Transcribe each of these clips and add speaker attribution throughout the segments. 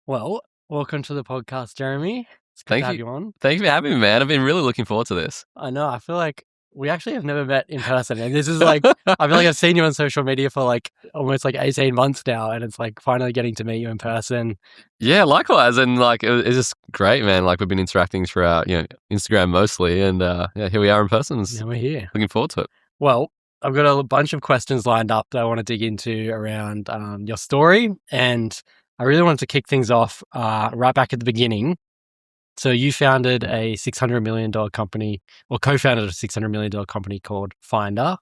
Speaker 1: Well, welcome to the podcast, Jeremy. It's good to
Speaker 2: Thank
Speaker 1: have
Speaker 2: you.
Speaker 1: you on.
Speaker 2: Thanks for having me, man. I've been really looking forward to this.
Speaker 1: I know, I feel like we actually have never met in person. And this is I feel like I've seen you on social media for almost 18 months now. And it's finally getting to meet you in person.
Speaker 2: Yeah, likewise. And it's just great, man. Like we've been interacting throughout, Instagram mostly. And yeah, here we are in person.
Speaker 1: Now we're here.
Speaker 2: Looking forward to it.
Speaker 1: Well, I've got a bunch of questions lined up that I want to dig into around your story. And I really wanted to kick things off right back at the beginning. So you founded a $600 million company, or co-founded a $600 million company called Finder.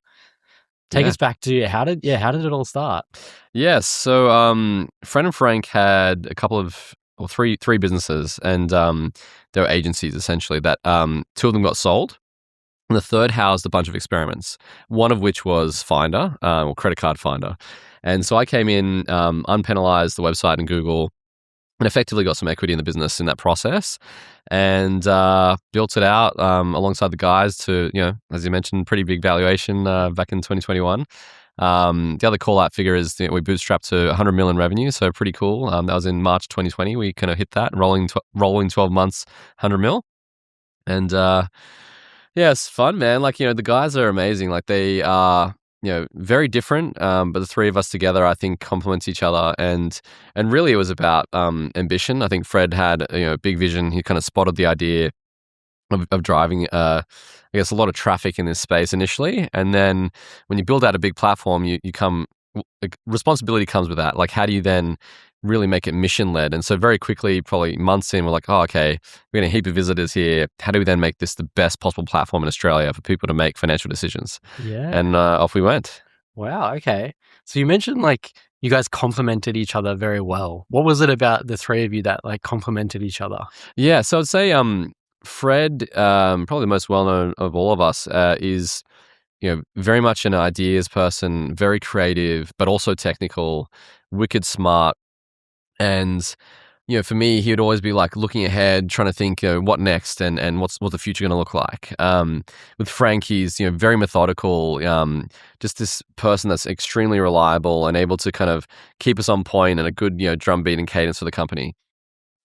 Speaker 1: Take us back to how did it all start?
Speaker 2: Yes. So Fred and Frank had a couple of three businesses, and they were agencies essentially that two of them got sold. And the third housed a bunch of experiments, one of which was Finder, or Credit Card Finder. And so I came in, unpenalized the website in Google, and effectively got some equity in the business in that process, and built it out alongside the guys to, as you mentioned, pretty big valuation back in 2021. The other call-out figure is we bootstrapped to 100 million revenue, so pretty cool. That was in March 2020. We kind of hit that, rolling 12 months, 100 mil. And yeah, it's fun, man. The guys are amazing. They are very different, but the three of us together, I think, complements each other. And really, it was about ambition. I think Fred had a big vision. He kind of spotted the idea of driving, I guess, a lot of traffic in this space initially, and then when you build out a big platform, responsibility comes with that. How do you then really make it mission led? And so very quickly, probably months in, we're like, oh, okay, we're getting a heap of visitors here. How do we then make this the best possible platform in Australia for people to make financial decisions?
Speaker 1: Yeah.
Speaker 2: And off we went.
Speaker 1: Wow. Okay. So you mentioned you guys complemented each other very well. What was it about the three of you that complemented each other?
Speaker 2: Yeah. So I'd say Fred, probably the most well known of all of us, is very much an ideas person, very creative, but also technical, wicked smart. And, for me, he would always be looking ahead, trying to think, what next and what's the future going to look like. With Frank, he's, very methodical, just this person that's extremely reliable and able to kind of keep us on point and a good, drumbeat and cadence for the company.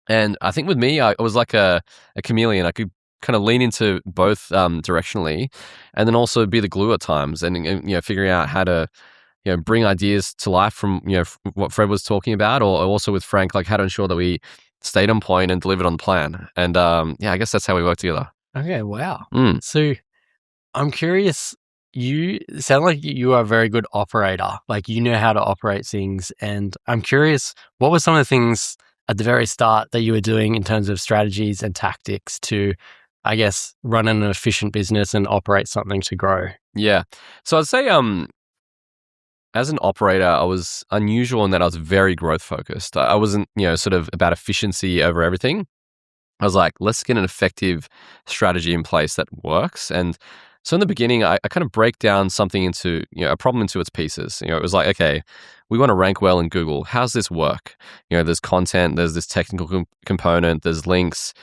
Speaker 2: And I think with me, I was like a chameleon. I could kind of lean into both directionally, and then also be the glue at times, and figuring out how to bring ideas to life from what Fred was talking about, or also with Frank, how to ensure that we stayed on point and delivered on the plan. And yeah, I guess that's how we work together.
Speaker 1: Okay, wow. So I'm curious. You sound like you are a very good operator. You know how to operate things, and I'm curious, what were some of the things at the very start that you were doing in terms of strategies and tactics to, I guess, run an efficient business and operate something to grow?
Speaker 2: Yeah. So I'd say, as an operator, I was unusual in that I was very growth focused. I wasn't, sort of about efficiency over everything. I was like, let's get an effective strategy in place that works. And so in the beginning, I kind of break down something into, a problem into its pieces. It was like, okay, we want to rank well in Google. How's this work? There's content, there's this technical component, there's links.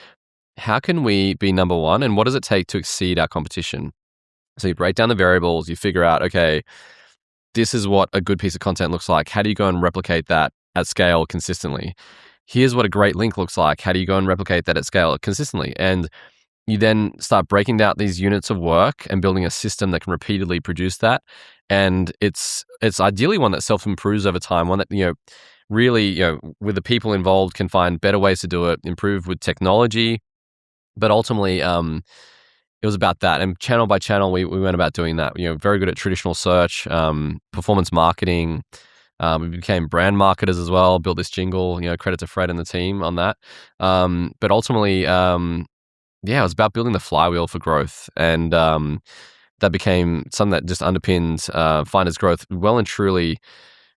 Speaker 2: How can we be number one? And what does it take to exceed our competition? So you break down the variables, you figure out, okay, this is what a good piece of content looks like. How do you go and replicate that at scale consistently? Here's what a great link looks like. How do you go and replicate that at scale consistently? And you then start breaking down these units of work and building a system that can repeatedly produce that. And it's ideally one that self-improves over time, one that, really, with the people involved, can find better ways to do it, improve with technology. But ultimately, it was about that. And channel by channel, we went about doing that. Very good at traditional search, performance marketing. We became brand marketers as well, built this jingle, credit to Fred and the team on that. But ultimately, yeah, it was about building the flywheel for growth. And that became something that just underpinned Finder's growth well and truly,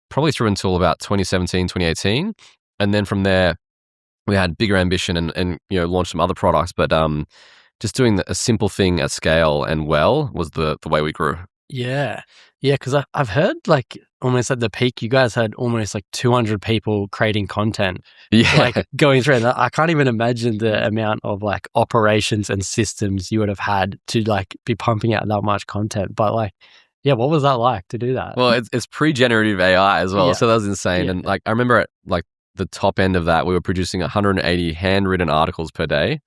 Speaker 2: probably through until about 2017, 2018. And then from there, we had bigger ambition and launched some other products. But just doing a simple thing at scale and well was the way we grew.
Speaker 1: Yeah. Yeah, because I've heard almost at the peak, you guys had almost 200 people creating content.
Speaker 2: Yeah.
Speaker 1: Going through, and I can't even imagine the amount of operations and systems you would have had to be pumping out that much content. But yeah, what was that like to do that?
Speaker 2: Well, it's pre-generative AI as well,
Speaker 1: Yeah.
Speaker 2: so that was insane.
Speaker 1: Yeah.
Speaker 2: And I remember at the top end of that, we were producing 180 handwritten articles per day.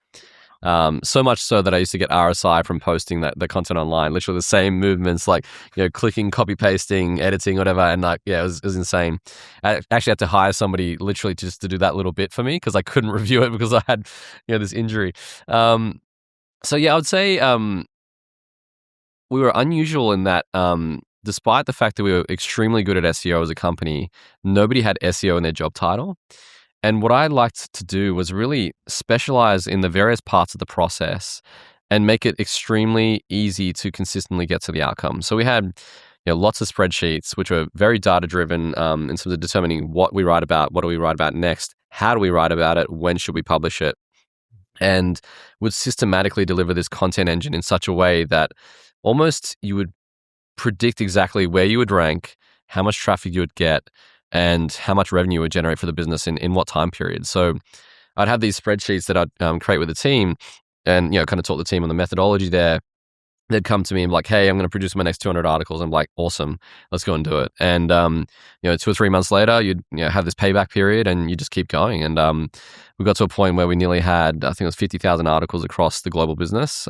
Speaker 2: So much so that I used to get RSI from posting the content online, literally the same movements, like, clicking, copy pasting, editing, whatever. And like, yeah, it was insane. I actually had to hire somebody literally just to do that little bit for me because I couldn't review it because I had, this injury. So yeah, I would say we were unusual in that despite the fact that we were extremely good at SEO as a company, nobody had SEO in their job title. And what I liked to do was really specialize in the various parts of the process and make it extremely easy to consistently get to the outcome. So we had lots of spreadsheets, which were very data driven in terms of determining what we write about, what do we write about next, how do we write about it, when should we publish it, and would systematically deliver this content engine in such a way that almost you would predict exactly where you would rank, how much traffic you would get, and how much revenue you would generate for the business in what time period. So I'd have these spreadsheets that I'd create with the team and, kind of talk the team on the methodology there. They'd come to me and be like, hey, I'm going to produce my next 200 articles. I'm like, awesome, let's go and do it. And, 2 or 3 months later, you'd have this payback period and you just keep going. And we got to a point where we nearly had, I think it was 50,000 articles across the global business.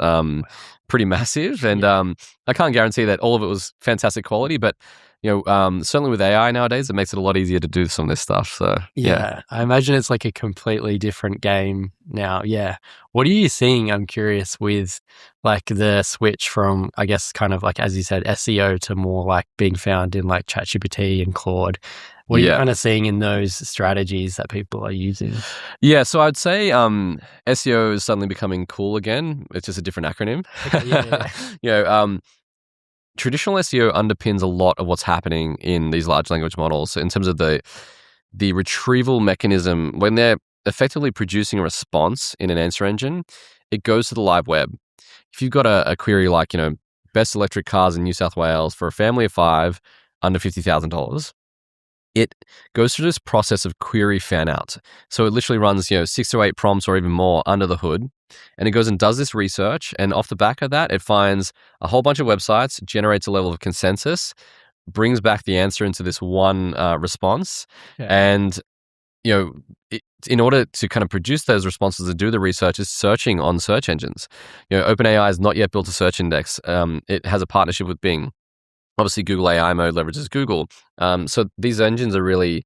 Speaker 2: Pretty massive. And I can't guarantee that all of it was fantastic quality, but certainly with AI nowadays, it makes it a lot easier to do some of this stuff. So
Speaker 1: yeah, I imagine it's like a completely different game now. Yeah. What are you seeing? I'm curious with like the switch from, I guess, kind of like, as you said, SEO to more like being found in like ChatGPT and Claude. What are you kind of seeing in those strategies that people are using?
Speaker 2: Yeah, so I'd say SEO is suddenly becoming cool again. It's just a different acronym.
Speaker 1: Okay,
Speaker 2: Traditional SEO underpins a lot of what's happening in these large language models in terms of the retrieval mechanism. When they're effectively producing a response in an answer engine, it goes to the live web. If you've got a query like, best electric cars in New South Wales for a family of 5 under $50,000, it goes through this process of query fan out. So it literally runs, 6 to 8 prompts or even more under the hood. And it goes and does this research. And off the back of that, it finds a whole bunch of websites, generates a level of consensus, brings back the answer into this one response.
Speaker 1: Yeah.
Speaker 2: And, in order to kind of produce those responses and do the research, is searching on search engines. OpenAI has not yet built a search index. It has a partnership with Bing. Obviously, Google AI Mode leverages Google. So these engines are really,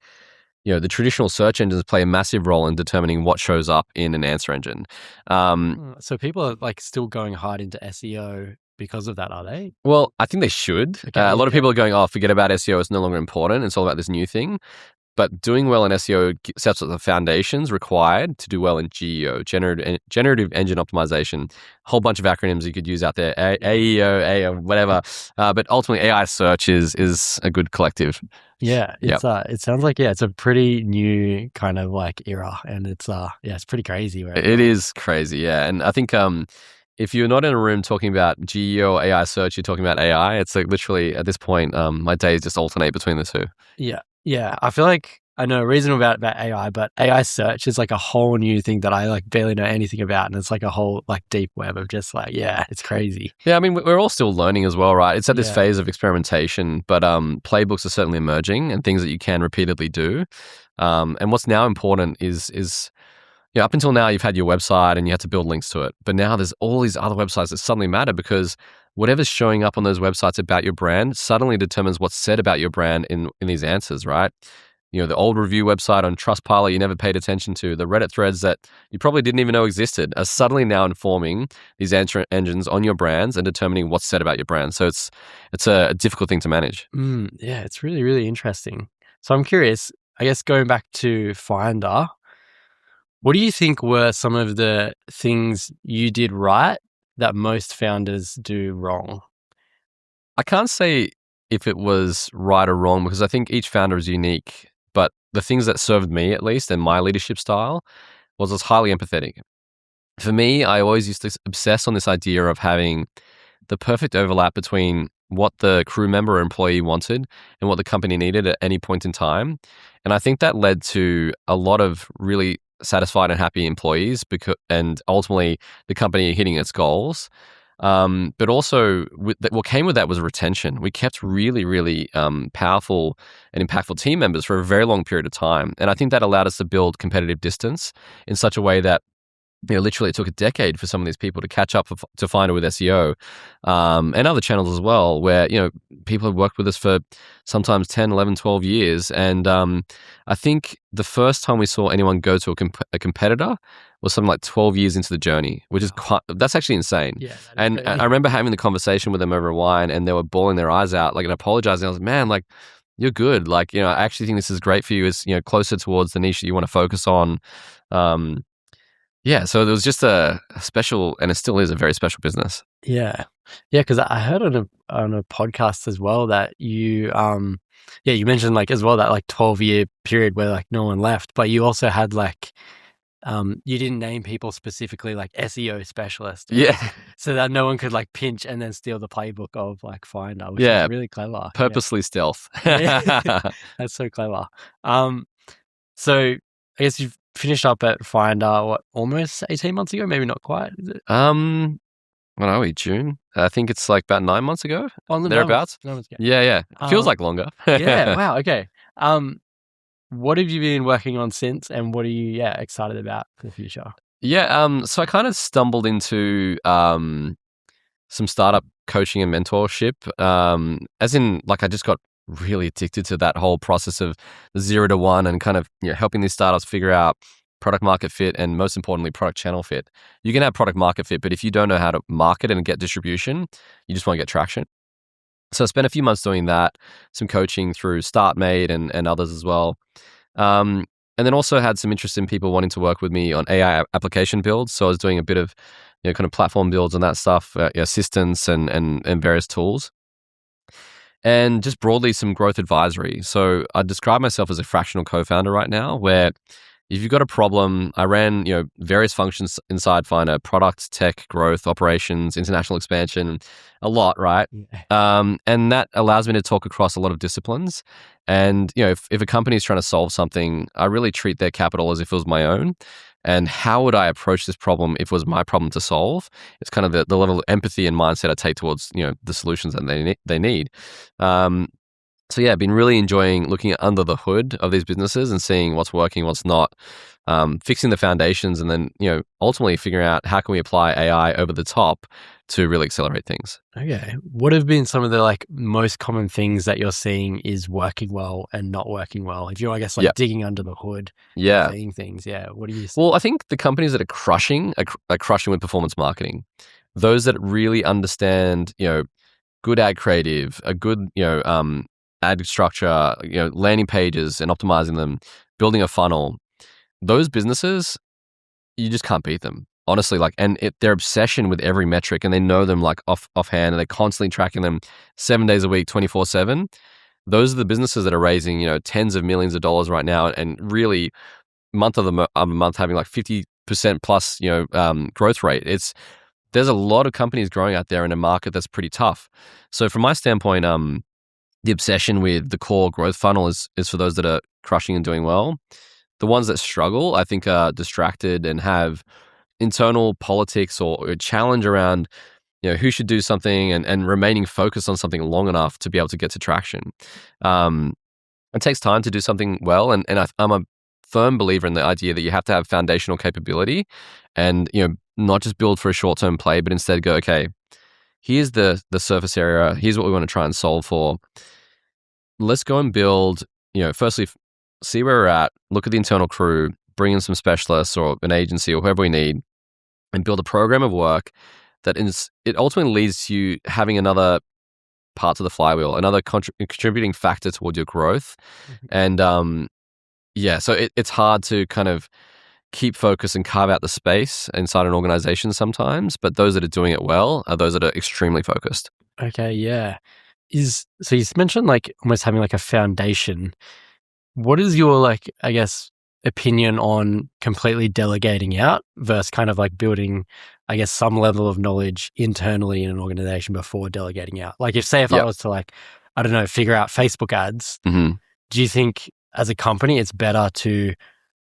Speaker 2: the traditional search engines play a massive role in determining what shows up in an answer engine.
Speaker 1: So people are like still going hard into SEO because of that, are they?
Speaker 2: Well, I think they should.
Speaker 1: Okay,
Speaker 2: a lot of people are going, forget about SEO. It's no longer important. It's all about this new thing. But doing well in SEO sets up the foundations required to do well in GEO, generative engine optimization. A whole bunch of acronyms you could use out there, AEO, AO, whatever. But ultimately, AI search is a good collective.
Speaker 1: Yeah, it sounds like it's a pretty new kind of like era, and it's it's pretty crazy. Right?
Speaker 2: It is crazy, yeah. And I think if you're not in a room talking about GEO or AI search, you're talking about AI. It's like literally at this point, my days just alternate between the two.
Speaker 1: Yeah, I feel like I know reasonable about AI, but AI search is like a whole new thing that I like barely know anything about, and it's like a whole like deep web of just like it's crazy.
Speaker 2: Yeah, I mean we're all still learning as well, right? It's at this phase of experimentation, but playbooks are certainly emerging and things that you can repeatedly do. And what's now important is up until now you've had your website and you had to build links to it, but now there's all these other websites that suddenly matter because whatever's showing up on those websites about your brand suddenly determines what's said about your brand in these answers, right? The old review website on Trustpilot you never paid attention to, the Reddit threads that you probably didn't even know existed are suddenly now informing these answer engines on your brands and determining what's said about your brand. So it's a difficult thing to manage.
Speaker 1: Yeah, it's really, really interesting. So I'm curious, I guess going back to Finder, what do you think were some of the things you did right that most founders do wrong?
Speaker 2: I can't say if it was right or wrong because I think each founder is unique. But the things that served me, at least, and my leadership style was I was highly empathetic. For me, I always used to obsess on this idea of having the perfect overlap between what the crew member or employee wanted and what the company needed at any point in time. And I think that led to a lot of really satisfied and happy employees and ultimately the company hitting its goals. But also, what came with that was retention. We kept really, really powerful and impactful team members for a very long period of time. And I think that allowed us to build competitive distance in such a way that, literally it took a decade for some of these people to catch up to Finder with SEO, and other channels as well, where, people have worked with us for sometimes 10, 11, 12 years. And I think the first time we saw anyone go to a competitor was something like 12 years into the journey, which is that's actually insane.
Speaker 1: Yeah,
Speaker 2: And I remember having the conversation with them over a wine, and they were bawling their eyes out, like, and apologizing. I was like, man, like, you're good. Like, I actually think this is great for you. It's, closer towards the niche that you want to focus on. Yeah, so it was just a special, and it still is a very special business.
Speaker 1: Yeah. Yeah, because I heard on a podcast as well that you you mentioned like as well that like 12-year period where like no one left, but you also had like you didn't name people specifically like SEO specialist.
Speaker 2: Yeah.
Speaker 1: So that no one could like pinch and then steal the playbook of like Finder, which
Speaker 2: Yeah,
Speaker 1: is really clever.
Speaker 2: purposely stealth.
Speaker 1: Yeah. That's so clever. So I guess you've finished up at Finder, almost 18 months ago? Maybe not quite, is it?
Speaker 2: When are we? June? I think it's like about 9 months ago,
Speaker 1: Oh, no,
Speaker 2: thereabouts.
Speaker 1: no one's
Speaker 2: Yeah. It feels like longer.
Speaker 1: Yeah, wow, okay. What have you been working on since, and what are you excited about for the future?
Speaker 2: Yeah, so I kind of stumbled into some startup coaching and mentorship, as in, like, I just got really addicted to that whole process of 0 to 1 and kind of, helping these startups figure out product market fit, and most importantly, product channel fit. You can have product market fit, but if you don't know how to market and get distribution, you just won't get traction. So I spent a few months doing that, some coaching through StartMate and others as well. And then also had some interest in people wanting to work with me on AI application builds. So I was doing a bit of, kind of platform builds and that stuff, assistance and various tools. And just broadly some growth advisory. So I describe myself as a fractional co-founder right now, where if you've got a problem, I ran, various functions inside Finder: product, tech, growth, operations, international expansion, a lot, right?
Speaker 1: Yeah.
Speaker 2: And that allows me to talk across a lot of disciplines. And, if a company is trying to solve something, I really treat their capital as if it was my own. And how would I approach this problem if it was my problem to solve? It's kind of the level of empathy and mindset I take towards, the solutions that they need. So yeah, I've been really enjoying looking at under the hood of these businesses and seeing what's working, what's not, fixing the foundations, and then, ultimately figuring out how can we apply AI over the top to really accelerate things.
Speaker 1: Okay. What have been some of the like most common things that you're seeing is working well and not working well? If you're, I guess, like digging under the hood, seeing things, what do you see?
Speaker 2: Well, I think the companies that are crushing with performance marketing. Those that really understand, good ad creative, a good, ad structure, landing pages and optimizing them, building a funnel. Those businesses, you just can't beat them, honestly. Like, and their obsession with every metric, and they know them like offhand, and they're constantly tracking them 7 days a week, 24/7. Those are the businesses that are raising, tens of millions of dollars right now, and really month of the month having like 50% plus, growth rate. There's a lot of companies growing out there in a market that's pretty tough. So from my standpoint, the obsession with the core growth funnel is for those that are crushing and doing well. The ones that struggle, I think, are distracted and have internal politics or a challenge around, who should do something, and remaining focused on something long enough to be able to get to traction. It takes time to do something well, and I'm a firm believer in the idea that you have to have foundational capability, and not just build for a short-term play, but instead go, okay, here's the surface area, here's what we want to try and solve for. Let's go and build, firstly, see where we're at, look at the internal crew, bring in some specialists or an agency or whoever we need, and build a program of work that it ultimately leads to you having another part of the flywheel, another contributing factor toward your growth. And so it's hard to kind of keep focus and carve out the space inside an organization sometimes, but those that are doing it well are those that are extremely focused.
Speaker 1: Okay, yeah. So you mentioned like almost having like a foundation. What is your like, I guess, opinion on completely delegating out versus kind of like building, I guess, some level of knowledge internally in an organization before delegating out? Like if I was to like, I don't know, figure out Facebook ads, do you think as a company it's better to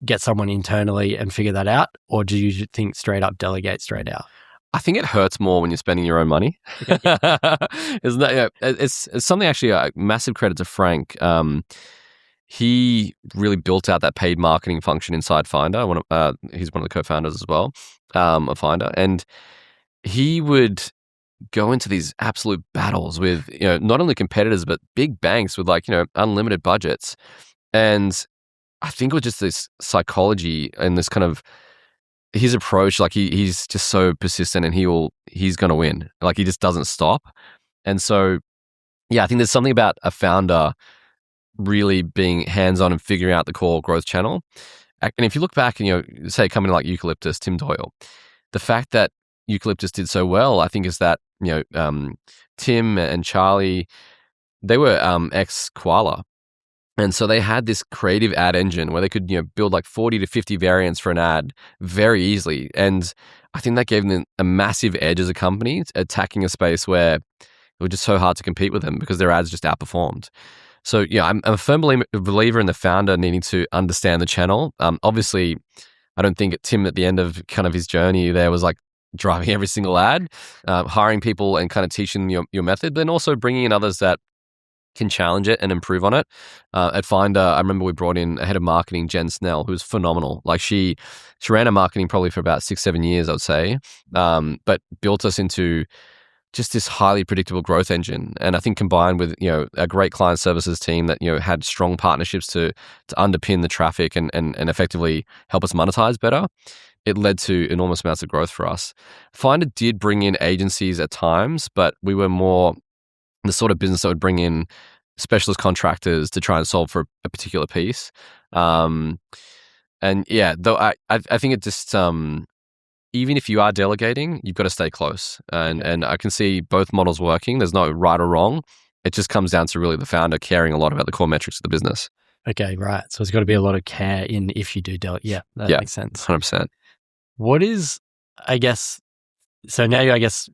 Speaker 1: get someone internally and figure that out? Or do you think straight up delegate straight out?
Speaker 2: I think it hurts more when you're spending your own money.
Speaker 1: Okay.
Speaker 2: Isn't that, it's something actually, massive credit to Frank. He really built out that paid marketing function inside Finder. He's one of the co-founders as well, of Finder. And he would go into these absolute battles with, not only competitors, but big banks with unlimited budgets. And I think it was just this psychology and this kind of his approach, like he's just so persistent and he's going to win. Like he just doesn't stop. And so, yeah, I think there's something about a founder really being hands-on and figuring out the core growth channel. And if you look back and, say a company like Eucalyptus, Tim Doyle, the fact that Eucalyptus did so well, I think is that, Tim and Charlie, they were ex-Koala. And so they had this creative ad engine where they could, build like 40 to 50 variants for an ad very easily. And I think that gave them a massive edge as a company, attacking a space where it was just so hard to compete with them because their ads just outperformed. So, I'm a firm believer in the founder needing to understand the channel. Obviously, I don't think Tim at the end of kind of his journey there was like driving every single ad, hiring people and kind of teaching your method, but then also bringing in others that can challenge it and improve on it. At Finder, I remember we brought in a head of marketing, Jen Snell, who was phenomenal. Like she ran our marketing probably for about 6-7 years, I would say, but built us into just this highly predictable growth engine. And I think combined with, a great client services team that, had strong partnerships to underpin the traffic and effectively help us monetize better, it led to enormous amounts of growth for us. Finder did bring in agencies at times, but we were more the sort of business that would bring in specialist contractors to try and solve for a particular piece. And yeah, though I think it just, even if you are delegating, you've got to stay close. And I can see both models working. There's no right or wrong. It just comes down to really the founder caring a lot about the core metrics of the business.
Speaker 1: Okay, right. So it's got to be a lot of care in if you do delegate. Yeah, that makes sense.
Speaker 2: 100%.
Speaker 1: What is, I guess, so now you're, I guess,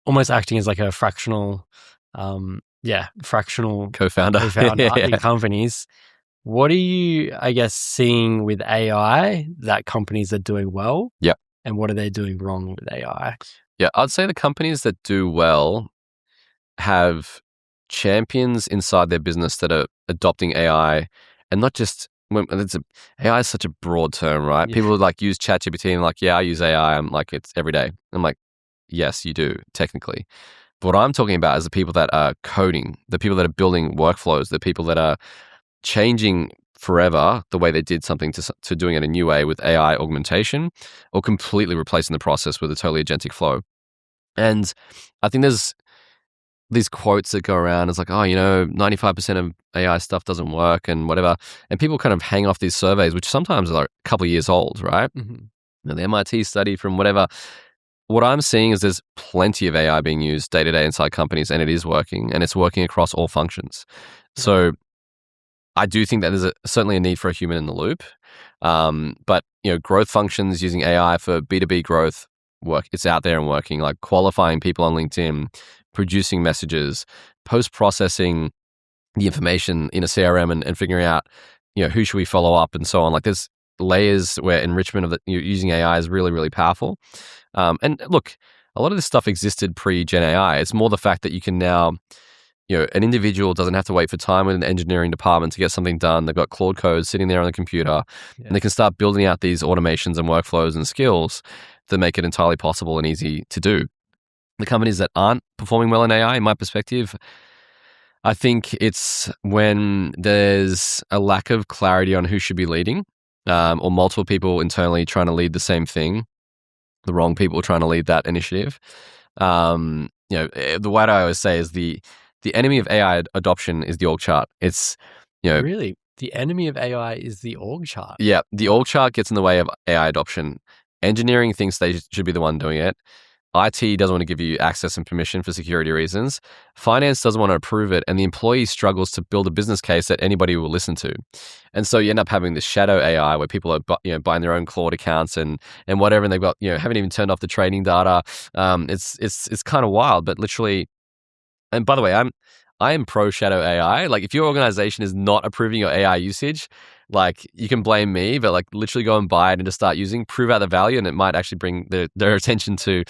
Speaker 1: almost acting as like a fractional
Speaker 2: co-founder
Speaker 1: in companies. What are you, I guess, seeing with AI that companies are doing well?
Speaker 2: Yeah.
Speaker 1: And what are they doing wrong with AI?
Speaker 2: Yeah, I'd say the companies that do well have champions inside their business that are adopting AI, and not just AI is such a broad term, right?
Speaker 1: Yeah.
Speaker 2: People like use ChatGPT and like, yeah, I use AI. I'm like, it's every day. I'm like, yes, you do technically. But what I'm talking about is the people that are coding, the people that are building workflows, the people that are changing forever the way they did something to doing it a new way with AI augmentation, or completely replacing the process with a totally agentic flow. And I think there's these quotes that go around. It's like, 95% of AI stuff doesn't work and whatever. And people kind of hang off these surveys, which sometimes are like a couple of years old, right? Mm-hmm. The MIT study from whatever. What I'm seeing is there's plenty of AI being used day to day inside companies, and it is working, and it's working across all functions. Yeah. So I do think that there's certainly a need for a human in the loop. But growth functions using AI for B2B growth work. It's out there and working, like qualifying people on LinkedIn, producing messages, post-processing the information in a CRM and figuring out, who should we follow up and so on. Like there's layers where enrichment of using AI is really, really powerful. And look, a lot of this stuff existed pre-Gen AI. It's more the fact that you can now, an individual doesn't have to wait for time with an engineering department to get something done. They've got Claude code sitting there on the computer, and they can start building out these automations and workflows and skills that make it entirely possible and easy to do. The companies that aren't performing well in AI, in my perspective, I think it's when there's a lack of clarity on who should be leading, or multiple people internally trying to lead the same thing, the wrong people trying to lead that initiative. The way I always say is the enemy of AI adoption is the org chart. It's,
Speaker 1: really, the enemy of AI is the org chart.
Speaker 2: Yeah, the org chart gets in the way of AI adoption. Engineering thinks they should be the one doing it. IT doesn't want to give you access and permission for security reasons. Finance doesn't want to approve it, and the employee struggles to build a business case that anybody will listen to. And so you end up having this shadow AI where people are buying their own Claude accounts and whatever, and they've got haven't even turned off the training data. It's kind of wild, but literally. And by the way, I am pro shadow AI. Like if your organization is not approving your AI usage, like you can blame me, but like literally go and buy it and just start using, prove out the value, and it might actually bring their attention to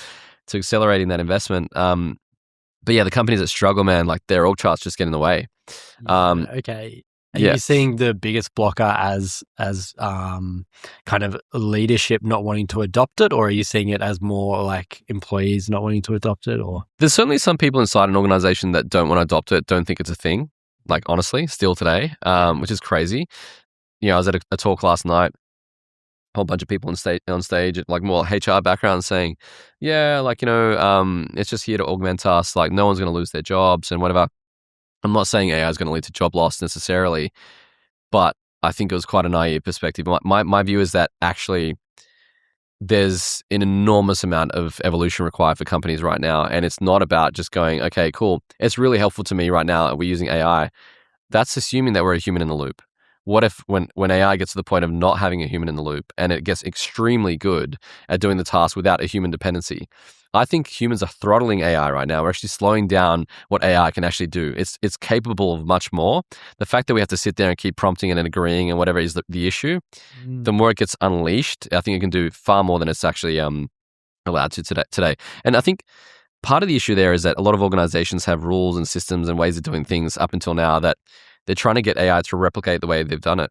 Speaker 2: to accelerating that investment. But yeah, the companies that struggle, man, like their org charts just get in the way.
Speaker 1: Okay. Are
Speaker 2: Yeah.
Speaker 1: you seeing the biggest blocker as kind of leadership not wanting to adopt it, or are you seeing it as more like employees not wanting to adopt it? Or
Speaker 2: There's certainly some people inside an organization that don't want to adopt it, don't think it's a thing. Like honestly, still today, which is crazy. I was at a talk last night, a whole bunch of people on stage, like more HR background, saying, "Yeah, like it's just here to augment us. Like no one's going to lose their jobs and whatever." I'm not saying AI is going to lead to job loss necessarily, but I think it was quite a naive perspective. My view is that actually there's an enormous amount of evolution required for companies right now, and it's not about just going, "Okay, cool. It's really helpful to me right now. We're using AI." That's assuming that we're a human in the loop. What if when AI gets to the point of not having a human in the loop and it gets extremely good at doing the task without a human dependency? I think humans are throttling AI right now. We're actually slowing down what AI can actually do. It's capable of much more. The fact that we have to sit there and keep prompting it and agreeing and whatever is the issue, the more it gets unleashed, I think it can do far more than it's actually allowed to today. And I think part of the issue there is that a lot of organizations have rules and systems and ways of doing things up until now that they're trying to get AI to replicate the way they've done it.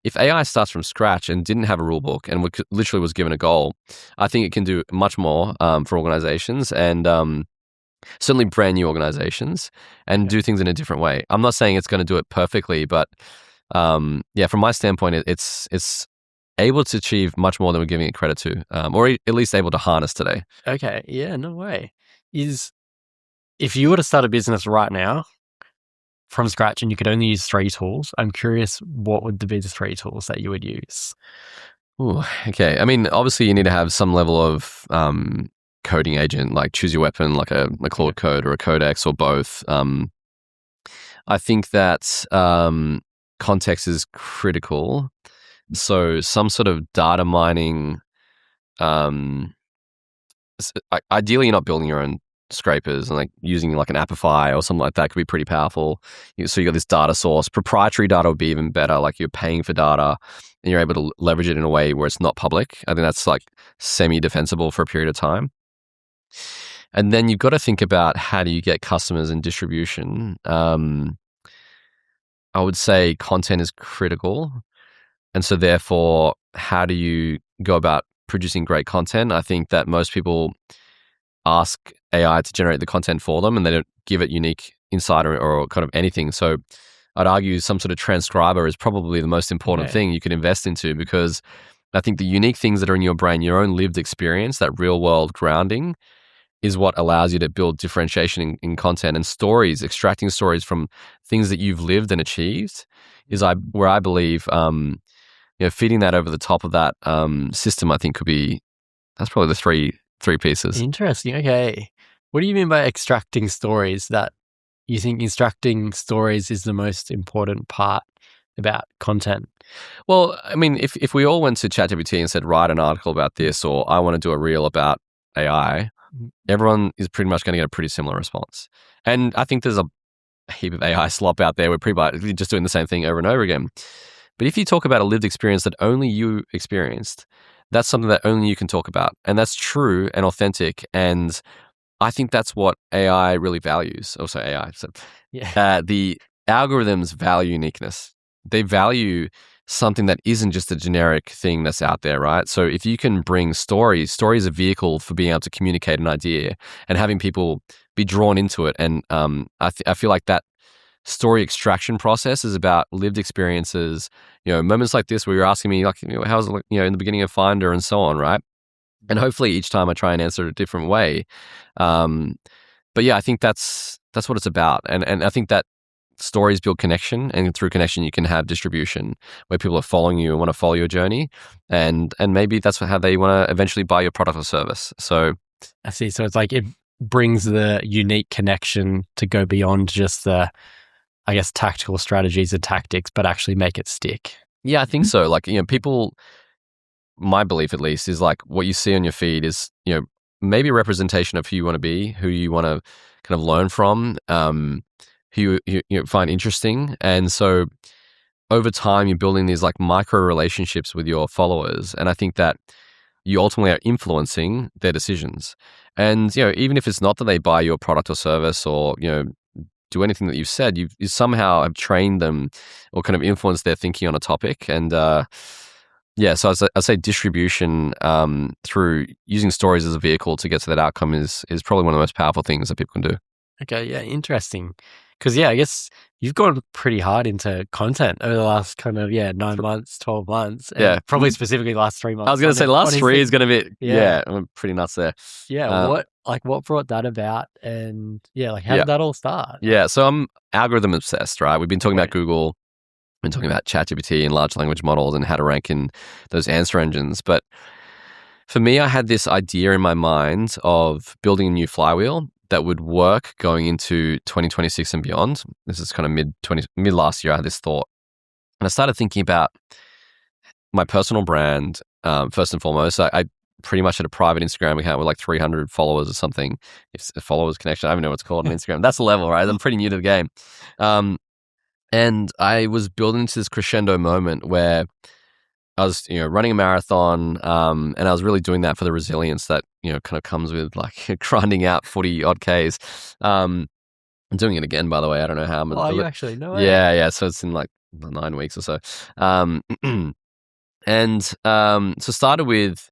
Speaker 2: If AI starts from scratch and didn't have a rule book and literally was given a goal, I think it can do much more for organizations and certainly brand new organizations and do things in a different way. I'm not saying it's going to do it perfectly, but from my standpoint, it's able to achieve much more than we're giving it credit to, or at least able to harness today.
Speaker 1: okay, yeah, no way. If you were to start a business right now from scratch and you could only use 3 tools, I'm curious what would be the 3 tools that you would use?
Speaker 2: Ooh, okay. I mean, obviously, you need to have some level of coding agent, like choose your weapon, like a Claude Code or a Codex or both. I think that context is critical. So some sort of data mining. Ideally, you're not building your own scrapers and like using like an Apify or something like that could be pretty powerful. So you got this data source. Proprietary data would be even better. Like you're paying for data and you're able to leverage it in a way where it's not public. I think that's like semi-defensible for a period of time. And then you've got to think about how do you get customers and distribution. I would say content is critical. And so therefore, how do you go about producing great content? I think that most people ask AI to generate the content for them and they don't give it unique insight or kind of anything. So I'd argue some sort of transcriber is probably the most important thing you can invest into, because I think the unique things that are in your brain, your own lived experience, that real world grounding, is what allows you to build differentiation in content. And stories, extracting stories from things that you've lived and achieved, is where I believe feeding that over the top of that system, I think that's probably the three pieces.
Speaker 1: Interesting. Okay. What do you mean by extracting stories? That you think extracting stories is the most important part about content?
Speaker 2: Well, I mean, if we all went to ChatGPT and said, write an article about this, or I want to do a reel about AI, everyone is pretty much going to get a pretty similar response. And I think there's a heap of AI slop out there. We're pretty much just doing the same thing over and over again. But if you talk about a lived experience that only you experienced, that's something that only you can talk about. And that's true and authentic. And I think that's what AI really values. Also AI. So the algorithms value uniqueness. They value something that isn't just a generic thing that's out there, right? So if you can bring story is a vehicle for being able to communicate an idea and having people be drawn into it. And I feel like that story extraction process is about lived experiences, moments like this where you're asking me like, how's it, in the beginning of Finder and so on, right? And hopefully each time I try and answer it a different way. But yeah, I think that's what it's about. And I think that stories build connection, and through connection you can have distribution where people are following you and want to follow your journey, and maybe that's how they want to eventually buy your product or service. So
Speaker 1: I see. So it's like it brings the unique connection to go beyond just the, I guess, tactical strategies and tactics, but actually make it stick.
Speaker 2: Yeah, I think so. Like, people, my belief at least is like what you see on your feed is, maybe a representation of who you want to be, who you want to kind of learn from, who you find interesting. And so over time, you're building these like micro relationships with your followers. And I think that you ultimately are influencing their decisions. And, even if it's not that they buy your product or service or, do anything that you've said, you somehow have trained them or kind of influenced their thinking on a topic. And so I'd say distribution through using stories as a vehicle to get to that outcome is probably one of the most powerful things that people can do.
Speaker 1: Okay, yeah, interesting. Because I guess you've gone pretty hard into content over the last kind of 9 months, 12 months, and probably specifically the last 3 months.
Speaker 2: I was going to say the last 3 is going to be I'm pretty nuts there.
Speaker 1: Yeah, what brought that about, and how did that all start?
Speaker 2: Yeah, so I'm algorithm obsessed, right? We've been talking about Google, been talking about ChatGPT and large language models and how to rank in those answer engines, but for me, I had this idea in my mind of building a new flywheel that would work going into 2026 and beyond. This is kind of mid last year. I had this thought, and I started thinking about my personal brand. First and foremost, I pretty much had a private Instagram account with like 300 followers or something. It's a followers connection. I don't even know what it's called on Instagram. That's the level, right? I'm pretty new to the game. And I was building to this crescendo moment where I was, running a marathon, and I was really doing that for the resilience that, kind of comes with like grinding out 40 odd Ks. I'm doing it again, by the way. I don't know how.
Speaker 1: Oh, you actually know it?
Speaker 2: Yeah. So it's in like 9 weeks or so. So started with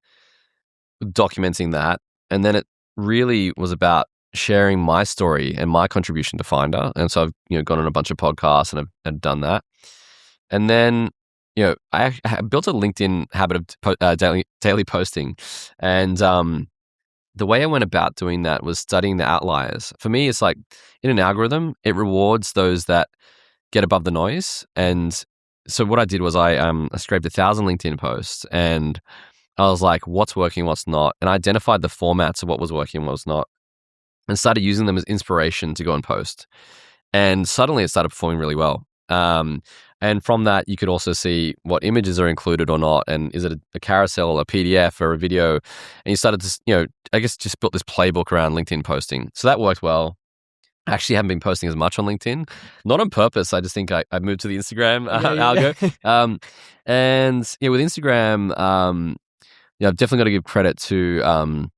Speaker 2: documenting that, and then it really was about sharing my story and my contribution to Finder. And so I've, gone on a bunch of podcasts and I've done that. And then I built a LinkedIn habit of daily posting, and the way I went about doing that was studying the outliers. For me, it's like in an algorithm, it rewards those that get above the noise. And so what I did was I scraped 1,000 LinkedIn posts, and I was like, what's working, what's not, and I identified the formats of what was working and what was not, and started using them as inspiration to go and post. And suddenly, it started performing really well. And from that, you could also see what images are included or not, and is it a carousel, a PDF, or a video? And you started to, I guess, just built this playbook around LinkedIn posting. So that worked well. I actually haven't been posting as much on LinkedIn, not on purpose. I just think I moved to the Instagram algo. And with Instagram, I've definitely got to give credit to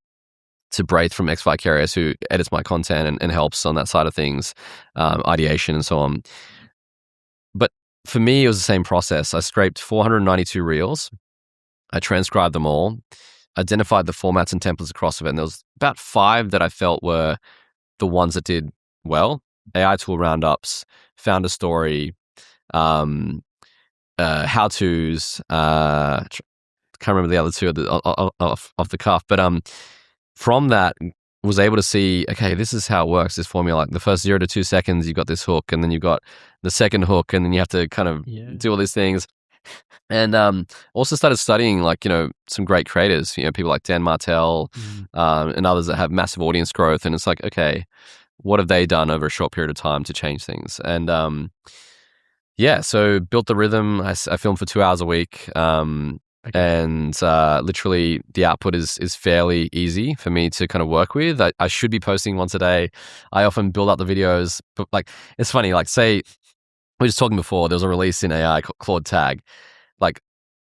Speaker 2: Braith from X Vicarious, who edits my content and helps on that side of things, ideation and so on. But for me, it was the same process. I scraped 492 reels. I transcribed them all, identified the formats and templates across of it. And there was about 5 that I felt were the ones that did well. AI tool roundups, founder story, how-tos. Can't remember the other 2 off the cuff. But from that, was able to see, okay, this is how it works, this formula. Like the first 0 to 2 seconds, you've got this hook, and then you've got the second hook, and then you have to kind of do all these things. And also started studying like, some great creators, people like Dan Martell, and others that have massive audience growth. And it's like, okay, what have they done over a short period of time to change things? And so built the rhythm. I filmed for 2 hours a week. And literally the output is fairly easy for me to kind of work with. I should be posting once a day. I often build up the videos, but like, it's funny, like say, we were just talking before, there was a release in AI called Claude Tag. Like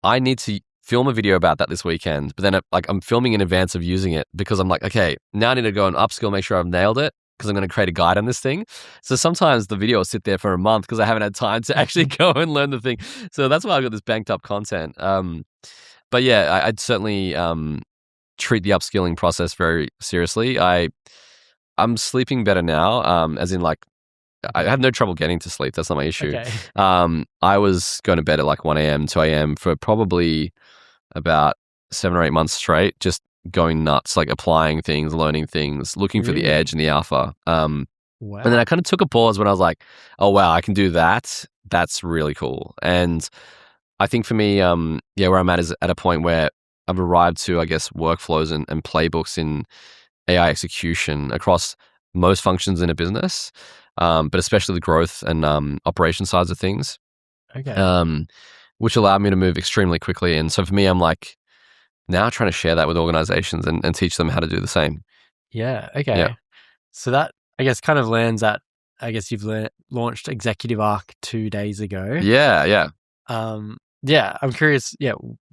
Speaker 2: I need to film a video about that this weekend, but then I'm filming in advance of using it because I'm like, okay, now I need to go and upskill, make sure I've nailed it, because I'm going to create a guide on this thing. So sometimes the video will sit there for a month because I haven't had time to actually go and learn the thing. So that's why I've got this banked up content. But yeah, I'd certainly treat the upskilling process very seriously. I'm sleeping better now, as in like I have no trouble getting to sleep. That's not my issue.
Speaker 1: Okay.
Speaker 2: I was going to bed at like 1 a.m., 2 a.m. for probably about 7 or 8 months straight, just going nuts, like applying things, learning things, looking for the edge and the alpha.
Speaker 1: Wow.
Speaker 2: And then I kind of took a pause when I was like, oh, wow, I can do that. That's really cool. And I think for me, where I'm at is at a point where I've arrived to, I guess, workflows and playbooks in AI execution across most functions in a business, but especially the growth and operation sides of things.
Speaker 1: Okay.
Speaker 2: Which allowed me to move extremely quickly. And so for me, I'm like now trying to share that with organizations and teach them how to do the same.
Speaker 1: Yeah. Okay.
Speaker 2: Yeah.
Speaker 1: So that, I guess, kind of lands at, I guess you've launched Executive Arc 2 days ago.
Speaker 2: Yeah.
Speaker 1: I'm curious,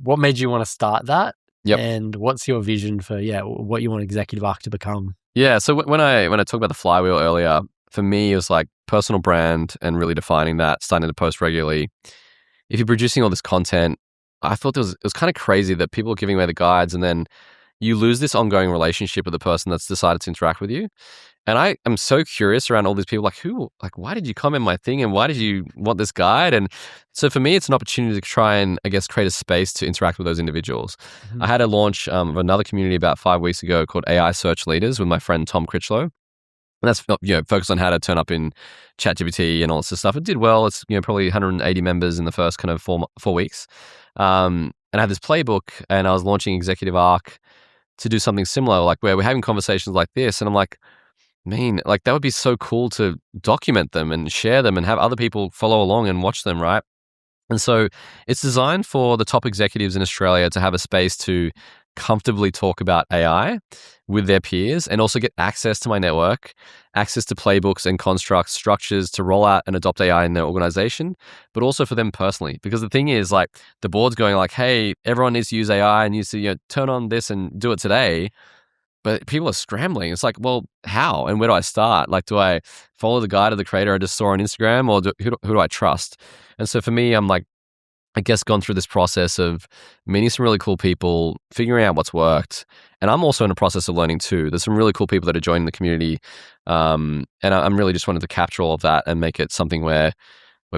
Speaker 1: what made you want to start that?
Speaker 2: Yep.
Speaker 1: And what's your vision for what you want Executive Arc to become?
Speaker 2: Yeah. So when I talked about the flywheel earlier, for me it was like personal brand and really defining that, starting to post regularly. If you're producing all this content, I thought it was kind of crazy that people are giving away the guides and then you lose this ongoing relationship with the person that's decided to interact with you. And I am so curious around all these people, why did you comment my thing and why did you want this guide? And so for me, it's an opportunity to try and, I guess, create a space to interact with those individuals.
Speaker 1: Mhm.
Speaker 2: I had a launch of another community about 5 weeks ago called AI Search Leaders with my friend Tom Critchlow. And that's focused on how to turn up in ChatGPT and all this stuff. It did well. It's probably 180 members in the first kind of 4 weeks. And I had this playbook, and I was launching Executive Arc to do something similar, like where we're having conversations like this, and I'm like, man, like that would be so cool to document them and share them and have other people follow along and watch them, right? And so it's designed for the top executives in Australia to have a space to comfortably talk about AI with their peers and also get access to my network, access to playbooks and constructs, structures to roll out and adopt AI in their organization, but also for them personally. Because the thing is, like, the board's going like, hey, everyone needs to use AI and needs to turn on this and do it today. But people are scrambling. It's like, well, how and where do I start? Like, do I follow the guide of the creator I just saw on Instagram, or who do I trust? And so for me, I'm like, I guess, gone through this process of meeting some really cool people, figuring out what's worked. And I'm also in a process of learning too. There's some really cool people that are joining the community. And I'm really just wanted to capture all of that and make it something where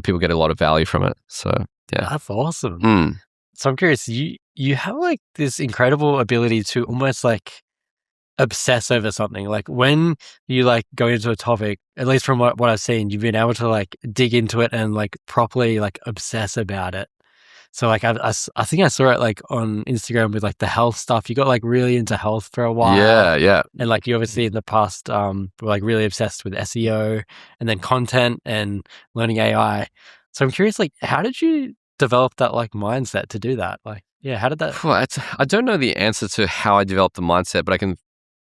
Speaker 2: people get a lot of value from it. So, yeah.
Speaker 1: That's awesome.
Speaker 2: Mm.
Speaker 1: So I'm curious, you have like this incredible ability to almost like obsess over something. Like when you like go into a topic, at least from what I've seen, you've been able to like dig into it and like properly like obsess about it. So like I think I saw it like on Instagram with like the health stuff. You got like really into health for a while.
Speaker 2: Yeah.
Speaker 1: And like you obviously in the past were like really obsessed with SEO and then content and learning AI. So I'm curious, like how did you develop that like mindset to do that? Like, yeah, how did that?
Speaker 2: I don't know the answer to how I developed the mindset, but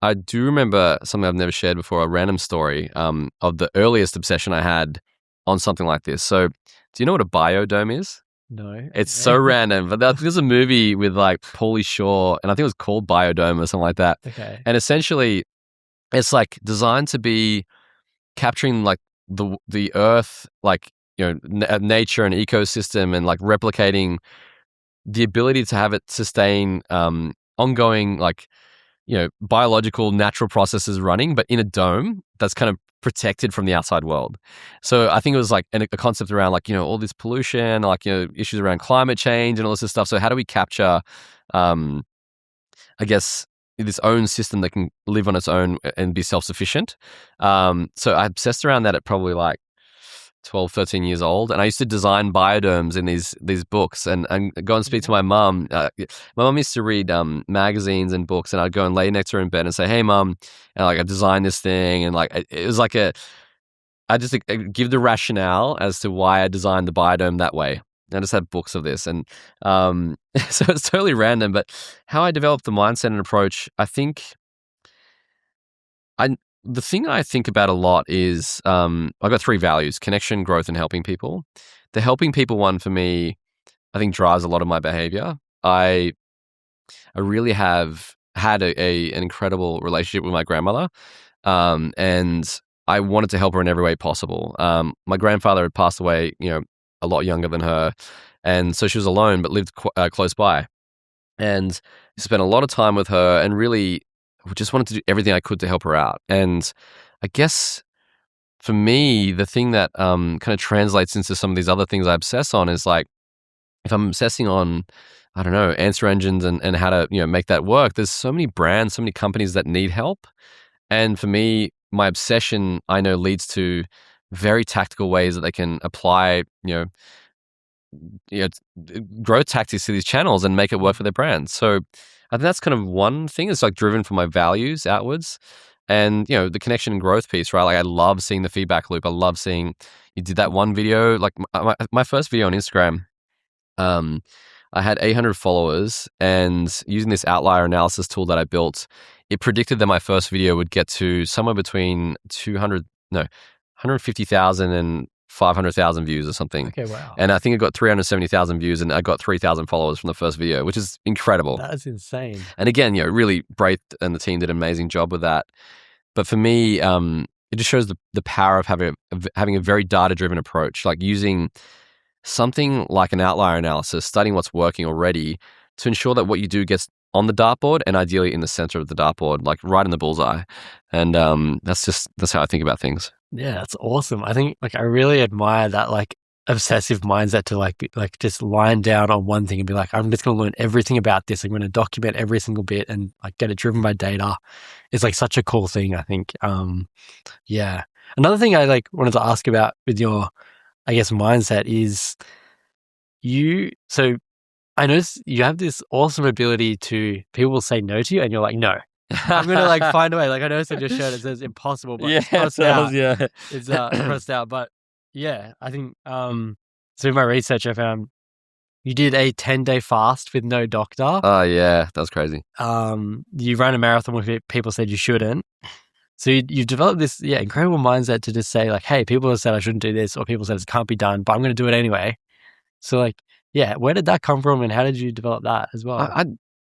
Speaker 2: I do remember something I've never shared before, a random story of the earliest obsession I had on something like this. So do you know what a biodome is?
Speaker 1: No.
Speaker 2: It's so random, but there's a movie with like Pauly Shore, and I think it was called Biodome or something like that.
Speaker 1: Okay.
Speaker 2: And essentially, it's like designed to be capturing like the earth, like nature and ecosystem, and like replicating the ability to have it sustain ongoing like biological natural processes running, but in a dome that's kind of protected from the outside world. So I think it was like a concept around like, all this pollution, like, issues around climate change and all this stuff. So how do we capture, I guess, this own system that can live on its own and be self-sufficient? So I obsessed around that at probably like 12, 13 years old. And I used to design biodomes in these books and go and speak to my mum. My mum used to read magazines and books, and I'd go and lay next to her in bed and say, hey, mum, and like I designed this thing. And like it was like I just give the rationale as to why I designed the biodome that way. I just had books of this. And so it's totally random. But how I developed the mindset and approach, I think the thing I think about a lot is I've got 3 values: connection, growth, and helping people. The helping people one for me, I think, drives a lot of my behavior. I really have had an incredible relationship with my grandmother, and I wanted to help her in every way possible. My grandfather had passed away, a lot younger than her, and so she was alone, but lived close by. And spent a lot of time with her, and really just wanted to do everything I could to help her out. And I guess for me, the thing that kind of translates into some of these other things I obsess on is like, if I'm obsessing on, I don't know, answer engines and how to make that work, there's so many brands, so many companies that need help. And for me, my obsession, I know, leads to very tactical ways that they can apply, growth tactics to these channels and make it work for their brand. So I think that's kind of one thing. It's like driven from my values outwards, and the connection and growth piece, right? Like I love seeing the feedback loop. I love seeing you did that one video, like my first video on Instagram. I had 800 followers, and using this outlier analysis tool that I built, it predicted that my first video would get to somewhere between 150,000 and 500,000 views or something.
Speaker 1: Okay, wow.
Speaker 2: And I think it got 370,000 views, and I got 3,000 followers from the first video, which is incredible.
Speaker 1: That's insane.
Speaker 2: And again, really, Braith and the team did an amazing job with that. But for me, it just shows the power of having a very data-driven approach, like using something like an outlier analysis, studying what's working already to ensure that what you do gets on the dartboard and ideally in the center of the dartboard, like right in the bullseye. And that's how I think about things.
Speaker 1: Yeah, that's awesome. I think I really admire that obsessive mindset to just line down on one thing and be like, I'm just going to learn everything about this. I'm going to document every single bit and get it driven by data. It's such a cool thing, I think. Yeah. Another thing I wanted to ask about with your, I guess, mindset is so I noticed you have this awesome ability to, people will say no to you and you're like, no, I'm going to find a way. I noticed on your shirt, it says impossible, but it's crossed out.
Speaker 2: Yeah.
Speaker 1: It's crossed out. But yeah, I think, so in my research, I found you did a 10-day fast with no doctor.
Speaker 2: Oh yeah, that was crazy.
Speaker 1: You ran a marathon with it. People said you shouldn't. So you've developed this, incredible mindset to just say hey, people have said I shouldn't do this, or people said it can't be done, but I'm going to do it anyway. So where did that come from, and how did you develop that as well?
Speaker 2: I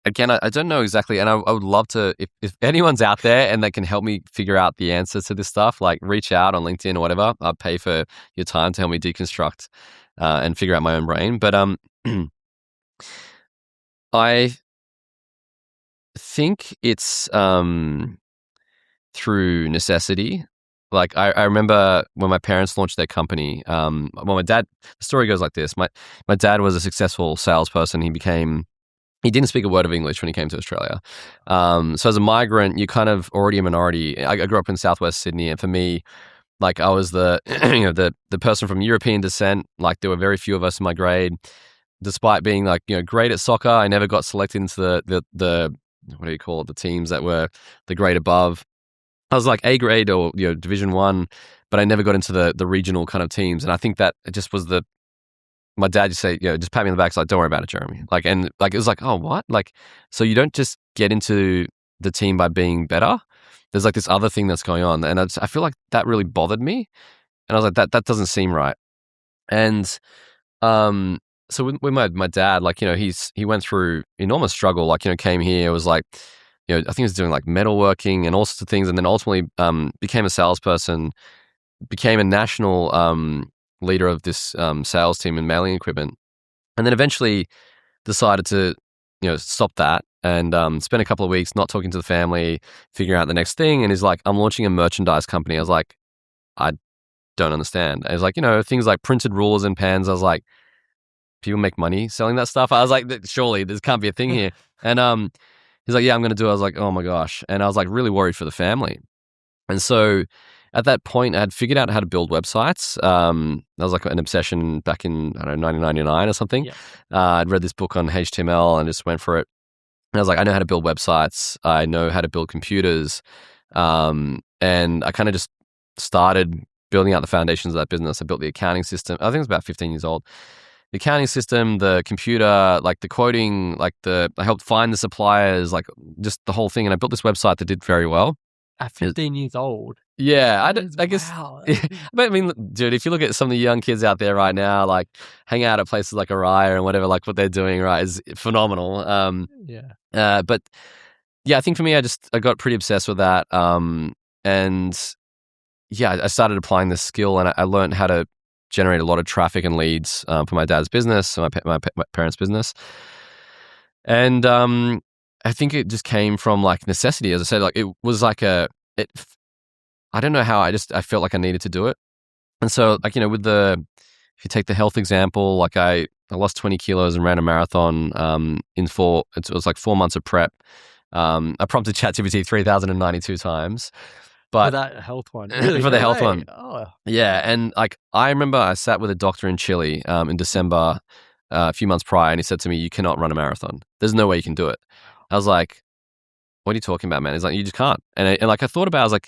Speaker 2: don't know exactly, and I would love to, if anyone's out there and they can help me figure out the answer to this stuff, reach out on LinkedIn or whatever. I'll pay for your time to help me deconstruct and figure out my own brain. But I think it's through necessity. I remember when my parents launched their company. My dad. The story goes like this: my dad was a successful salesperson. He didn't speak a word of English when he came to Australia. So as a migrant, you're kind of already a minority. I grew up in Southwest Sydney, and for me, I was the the person from European descent. There were very few of us in my grade. Despite being great at soccer, I never got selected into the what do you call it? The teams that were the grade above. I was A grade or Division 1, but I never got into the regional kind of teams. And I think that it just was my dad just say, just pat me on the back, don't worry about it, Jeremy. It was oh, what? So you don't just get into the team by being better. There's this other thing that's going on. And I feel that really bothered me. And I was that doesn't seem right. And so with my dad, he went through enormous struggle, came here, was I think he was doing metalworking and all sorts of things. And then ultimately became a salesperson, became a national leader of this sales team in mailing equipment, and then eventually decided to stop that and spend a couple of weeks not talking to the family, figuring out the next thing. And he's I'm launching a merchandise company. I was I don't understand. And he's things like printed rulers and pens. I was people make money selling that stuff. I was surely this can't be a thing here. And he's yeah, I'm going to do it. I was oh my gosh. And I was really worried for the family. And so at that point, I had figured out how to build websites. That was an obsession back in, I don't know, 1999 or something.
Speaker 1: Yeah.
Speaker 2: I'd read this book on HTML and just went for it. And I was I know how to build websites. I know how to build computers. And I kind of just started building out the foundations of that business. I built the accounting system. I think it was about 15 years old. The accounting system, the computer, the quoting, I helped find the suppliers, just the whole thing. And I built this website that did very well.
Speaker 1: At 15 years old.
Speaker 2: Yeah, I guess.
Speaker 1: Wow.
Speaker 2: But I mean, dude, if you look at some of the young kids out there right now, hang out at places like Araya and whatever, what they're doing, right, is phenomenal. But yeah, I think for me, I got pretty obsessed with that. And yeah, I started applying this skill, and I learned how to generate a lot of traffic and leads for my dad's business, my parents' business, and I think it just came from necessity. As I said, it was I don't know how, I felt I needed to do it. And so if you take the health example, I lost 20 kilos and ran a marathon it was 4 months of prep. I prompted ChatGPT 3,092 times. But
Speaker 1: for that health one. Really?
Speaker 2: For the health one.
Speaker 1: Oh.
Speaker 2: Yeah. And I remember I sat with a doctor in Chile in December a few months prior, and he said to me, you cannot run a marathon. There's no way you can do it. I was what are you talking about, man? He's you just can't. And I thought about, I was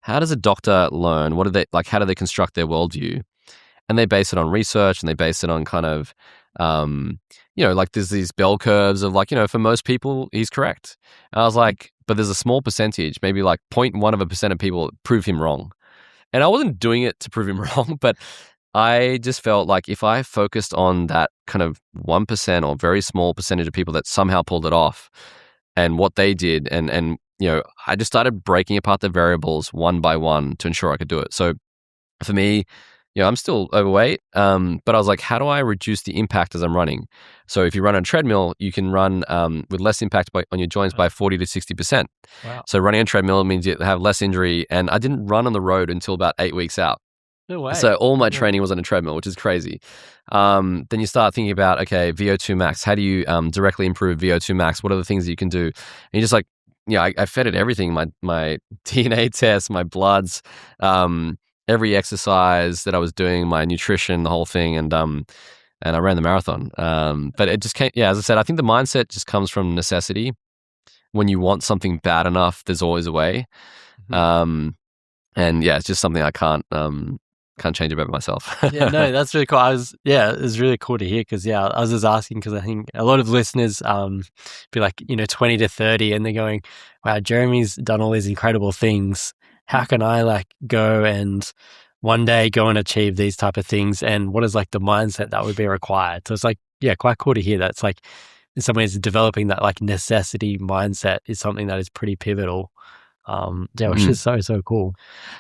Speaker 2: how does a doctor learn? What do they, how do they construct their worldview? And they base it on research, and they base it on kind of, there's these bell curves of for most people, he's correct. And I was but there's a small percentage, maybe 0.1% of people prove him wrong. And I wasn't doing it to prove him wrong, but I just felt like if I focused on that kind of 1% or very small percentage of people that somehow pulled it off and what they did, and I just started breaking apart the variables one by one to ensure I could do it. So for me, I'm still overweight, but I was like, how do I reduce the impact as I'm running? So if you run on a treadmill, you can run with less impact on your joints by 40 to 60%.
Speaker 1: Wow.
Speaker 2: So running on a treadmill means you have less injury, and I didn't run on the road until about 8 weeks out.
Speaker 1: No way.
Speaker 2: So all my
Speaker 1: Yeah.
Speaker 2: training was on a treadmill, which is crazy. Then you start thinking about, okay, VO2 max. How do you directly improve VO2 max? What are the things that you can do? And you're just like, I fed it everything. My DNA tests, my bloods, every exercise that I was doing, my nutrition, the whole thing, and I ran the marathon. But it just came. Yeah, as I said, I think the mindset just comes from necessity. When you want something bad enough, there's always a way.
Speaker 1: Mhm.
Speaker 2: And yeah, it's just something I can't change about myself.
Speaker 1: Yeah, no, that's really cool. It was really cool to hear because, I was just asking because I think a lot of listeners be like, 20 to 30 and they're going, wow, Jeremy's done all these incredible things. How can I like go and one day go and achieve these type of things? And what is like the mindset that would be required? So it's like, quite cool to hear that. It's like in some ways developing that like necessity mindset is something that is pretty pivotal. Which is so cool.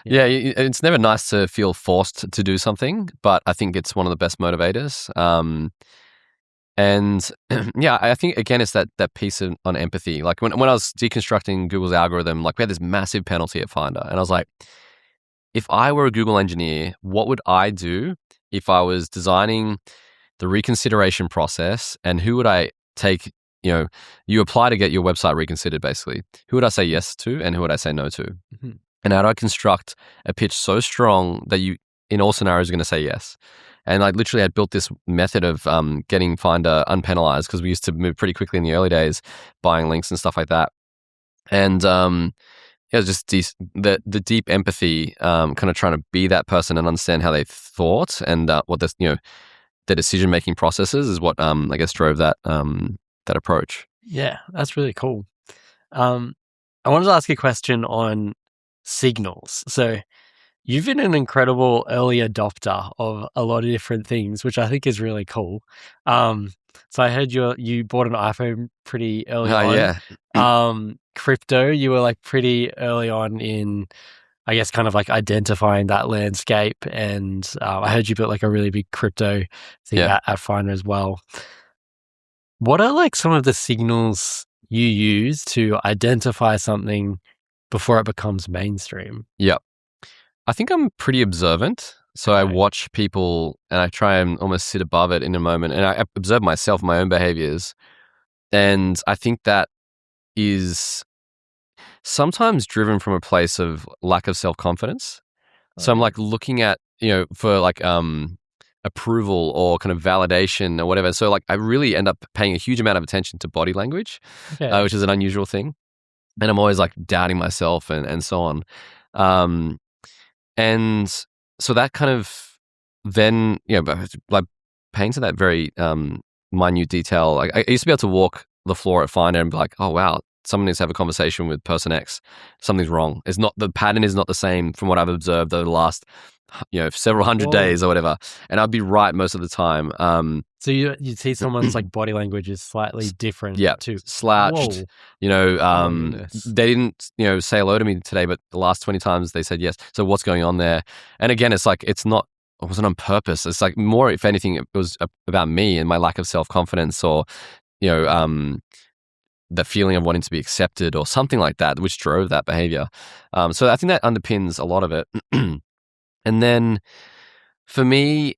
Speaker 2: Yeah, it's never nice to feel forced to do something, but I think it's one of the best motivators. And yeah, I think again, it's that piece on empathy. Like when I was deconstructing Google's algorithm, like we had this massive penalty at Finder, and I was like, if I were a Google engineer, what would I do if I was designing the reconsideration process, and who would I take? You apply to get your website reconsidered, basically. Who would I say yes to, and who would I say no to?
Speaker 1: Mm-hmm.
Speaker 2: And how do I construct a pitch so strong that you, in all scenarios, are going to say yes? And I literally had built this method of getting Finder unpenalized, because we used to move pretty quickly in the early days, buying links and stuff like that. And it was just the deep empathy, kind of trying to be that person and understand how they thought, and what the decision making processes is what I guess drove that approach.
Speaker 1: Yeah, that's really cool. I wanted to ask you a question on signals. So you've been an incredible early adopter of a lot of different things, which I think is really cool. So I heard you bought an iPhone pretty early on.
Speaker 2: Yeah.
Speaker 1: Crypto, you were like pretty early on in, I guess, kind of like identifying that landscape. And I heard you built like a really big crypto thing at Finder as well. What are like some of the signals you use to identify something before it becomes mainstream?
Speaker 2: Yeah. I think I'm pretty observant. So I watch people and I try and almost sit above it in a moment. And I observe myself, my own behaviors. And I think that is sometimes driven from a place of lack of self-confidence. So I'm like looking at, for like approval or kind of validation or whatever. So like I really end up paying a huge amount of attention to body language, which is an unusual thing. And I'm always like doubting myself and so on. And so that kind of then, like paying to that very minute detail. Like I used to be able to walk the floor at Finder and be like, oh, wow, someone needs to have a conversation with person X. Something's wrong. The pattern is not the same from what I've observed over the last, several hundred days or whatever. And I'd be right most of the time.
Speaker 1: So you see someone's like body language is slightly different.
Speaker 2: Yeah,
Speaker 1: to
Speaker 2: slouched. They didn't say hello to me today, but the last 20 times they said yes. So what's going on there? And again, it's like it wasn't on purpose. It's like more, if anything, it was about me and my lack of self-confidence, or the feeling of wanting to be accepted or something like that, which drove that behavior. So I think that underpins a lot of it. And then for me,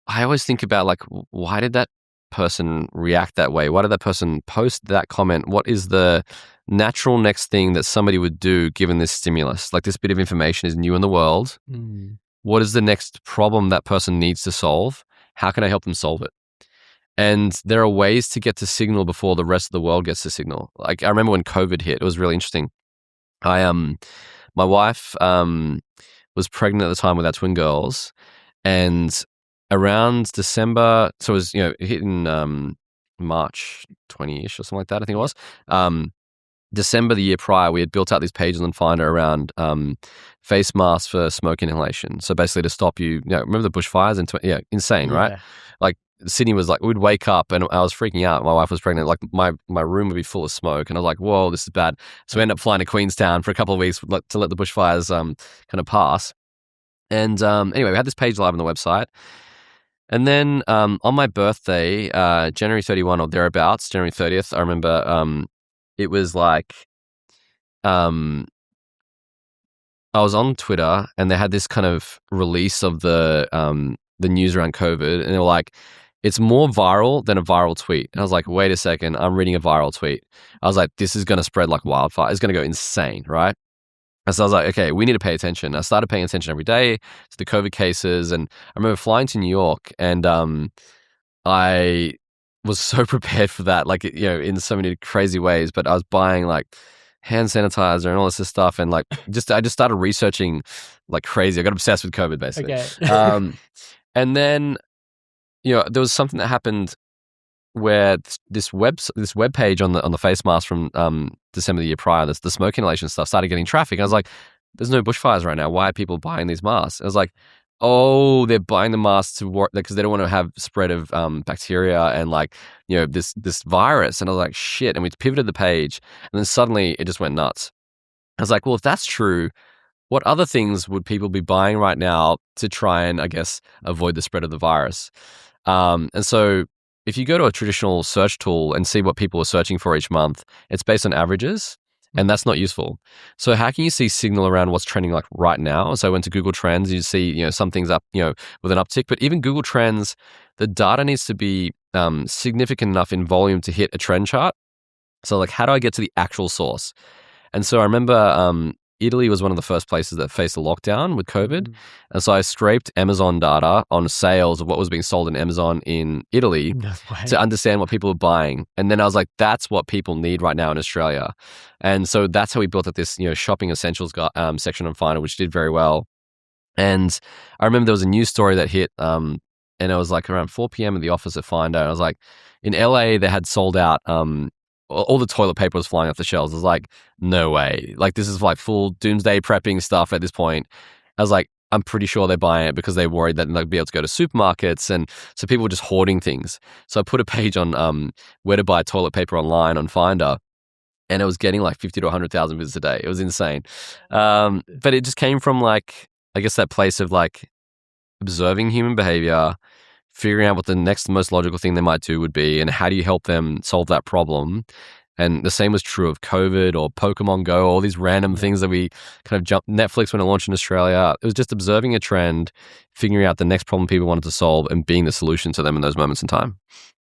Speaker 2: I always think about like, why did that person react that way? Why did that person post that comment? What is the natural next thing that somebody would do given this stimulus? Like, this bit of information is new in the world. What is the next problem that person needs to solve? How can I help them solve it? And there are ways to get to signal before the rest of the world gets to signal. Like I remember when COVID hit, it was really interesting. My wife was pregnant at the time with our twin girls, and around December, so it was, it hit in March 20-ish or something like that, I think it was. December the year prior, we had built out these pages on Finder around face masks for smoke inhalation. So basically to stop remember the bushfires? Insane, right?
Speaker 1: Yeah.
Speaker 2: Like Sydney was like, we'd wake up and I was freaking out. My wife was pregnant. Like my room would be full of smoke. And I was like, whoa, this is bad. So we ended up flying to Queenstown for a couple of weeks to let the bushfires kind of pass. And anyway, we had this page live on the website. And then on my birthday, January 31 or thereabouts, January 30th, I remember it was like I was on Twitter and they had this kind of release of the news around COVID, and they were like, it's more viral than a viral tweet. And I was like, wait a second, I'm reading a viral tweet. I was like, this is going to spread like wildfire. It's going to go insane, right? And so I was like, okay, we need to pay attention. I started paying attention every day to the COVID cases. And I remember flying to New York and I was so prepared for that, like, in so many crazy ways. But I was buying like hand sanitizer and all this stuff. And like, I just started researching like crazy. I got obsessed with COVID basically.
Speaker 1: Okay.
Speaker 2: And then, there was something that happened where this web page on the face mask from December the year prior, the smoke inhalation stuff started getting traffic. I was like, there's no bushfires right now. Why are people buying these masks? I was like, oh, they're buying the masks to work because they don't want to have spread of bacteria and like, this virus. And I was like, shit. And we pivoted the page and then suddenly it just went nuts. I was like, well, if that's true, what other things would people be buying right now to try and, I guess, avoid the spread of the virus? And so if you go to a traditional search tool and see what people are searching for each month, it's based on averages, and that's not useful. So how can you see signal around what's trending like right now? So I went to Google Trends, you see, some things up, with an uptick, but even Google Trends, the data needs to be significant enough in volume to hit a trend chart. So like, how do I get to the actual source? And so I remember Italy was one of the first places that faced a lockdown with COVID. And so I scraped Amazon data on sales of what was being sold in Amazon in Italy to understand what people were buying. And then I was like, that's what people need right now in Australia. And so that's how we built up this, shopping essentials section on Finder, which did very well. And I remember there was a news story that hit, and it was like around 4 p.m. at the office at Finder. And I was like, in LA, they had sold out all the toilet paper was flying off the shelves. I was like, no way. Like, this is like full doomsday prepping stuff at this point. I was like, I'm pretty sure they're buying it because they worried that they'd be able to go to supermarkets. And so people were just hoarding things. So I put a page on where to buy toilet paper online on Finder. And it was getting like 50 to 100,000 visits a day. It was insane. But it just came from like, I guess that place of like observing human behavior, figuring out what the next most logical thing they might do would be, and how do you help them solve that problem. And the same was true of COVID or Pokemon Go, all these random things that we kind of jumped. Netflix when it launched in Australia, it was just observing a trend, figuring out the next problem people wanted to solve, and being the solution to them in those moments in time.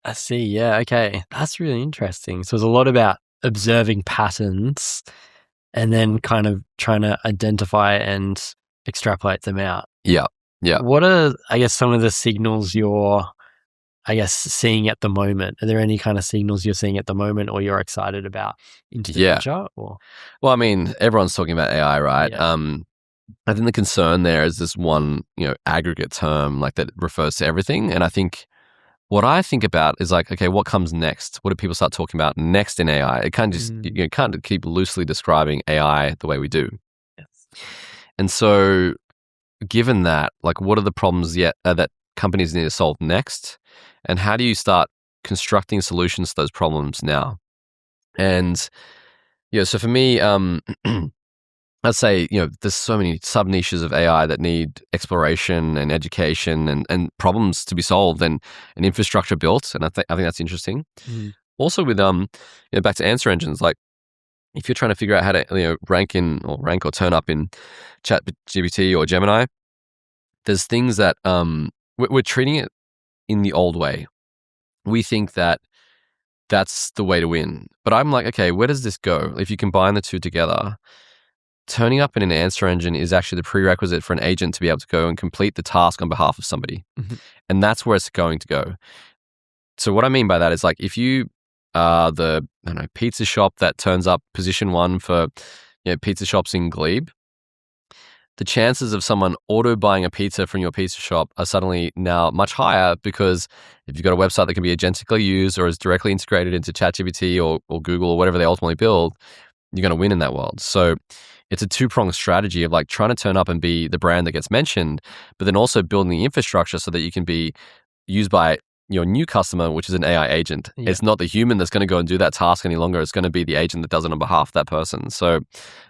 Speaker 1: I see. Yeah. Okay. That's really interesting. So it's a lot about observing patterns and then kind of trying to identify and extrapolate them out.
Speaker 2: Yeah. Yeah.
Speaker 1: What are, I guess, some of the signals you're, I guess, seeing at the moment? Are there any kind of signals you're seeing at the moment or you're excited about into the future? Or?
Speaker 2: Well, I mean, everyone's talking about AI, right?
Speaker 1: Yeah.
Speaker 2: I think the concern there is this one, aggregate term like that refers to everything. And I think what I think about is like, okay, what comes next? What do people start talking about next in AI? It can't just, you can't keep loosely describing AI the way we do.
Speaker 1: Yes.
Speaker 2: And so given that, like, what are the problems that companies need to solve next? And how do you start constructing solutions to those problems now? And, so for me, I'd say, there's so many sub niches of AI that need exploration and education and problems to be solved and infrastructure built. And I think that's interesting. Also with, back to answer engines, like, if you're trying to figure out how to, rank or turn up in ChatGPT or Gemini, there's things that we're treating it in the old way. We think that that's the way to win. But I'm like, okay, where does this go? If you combine the two together, turning up in an answer engine is actually the prerequisite for an agent to be able to go and complete the task on behalf of somebody. And that's where it's going to go. So what I mean by that is like, if you are the pizza shop that turns up position 1 for pizza shops in Glebe, the chances of someone auto buying a pizza from your pizza shop are suddenly now much higher, because if you've got a website that can be agentically used or is directly integrated into ChatGPT or Google or whatever they ultimately build, you're going to win in that world. So it's a two-pronged strategy of like trying to turn up and be the brand that gets mentioned, but then also building the infrastructure so that you can be used by your new customer, which is an AI agent.
Speaker 1: Yeah.
Speaker 2: It's not the human that's going to go and do that task any longer. It's going to be the agent that does it on behalf of that person. So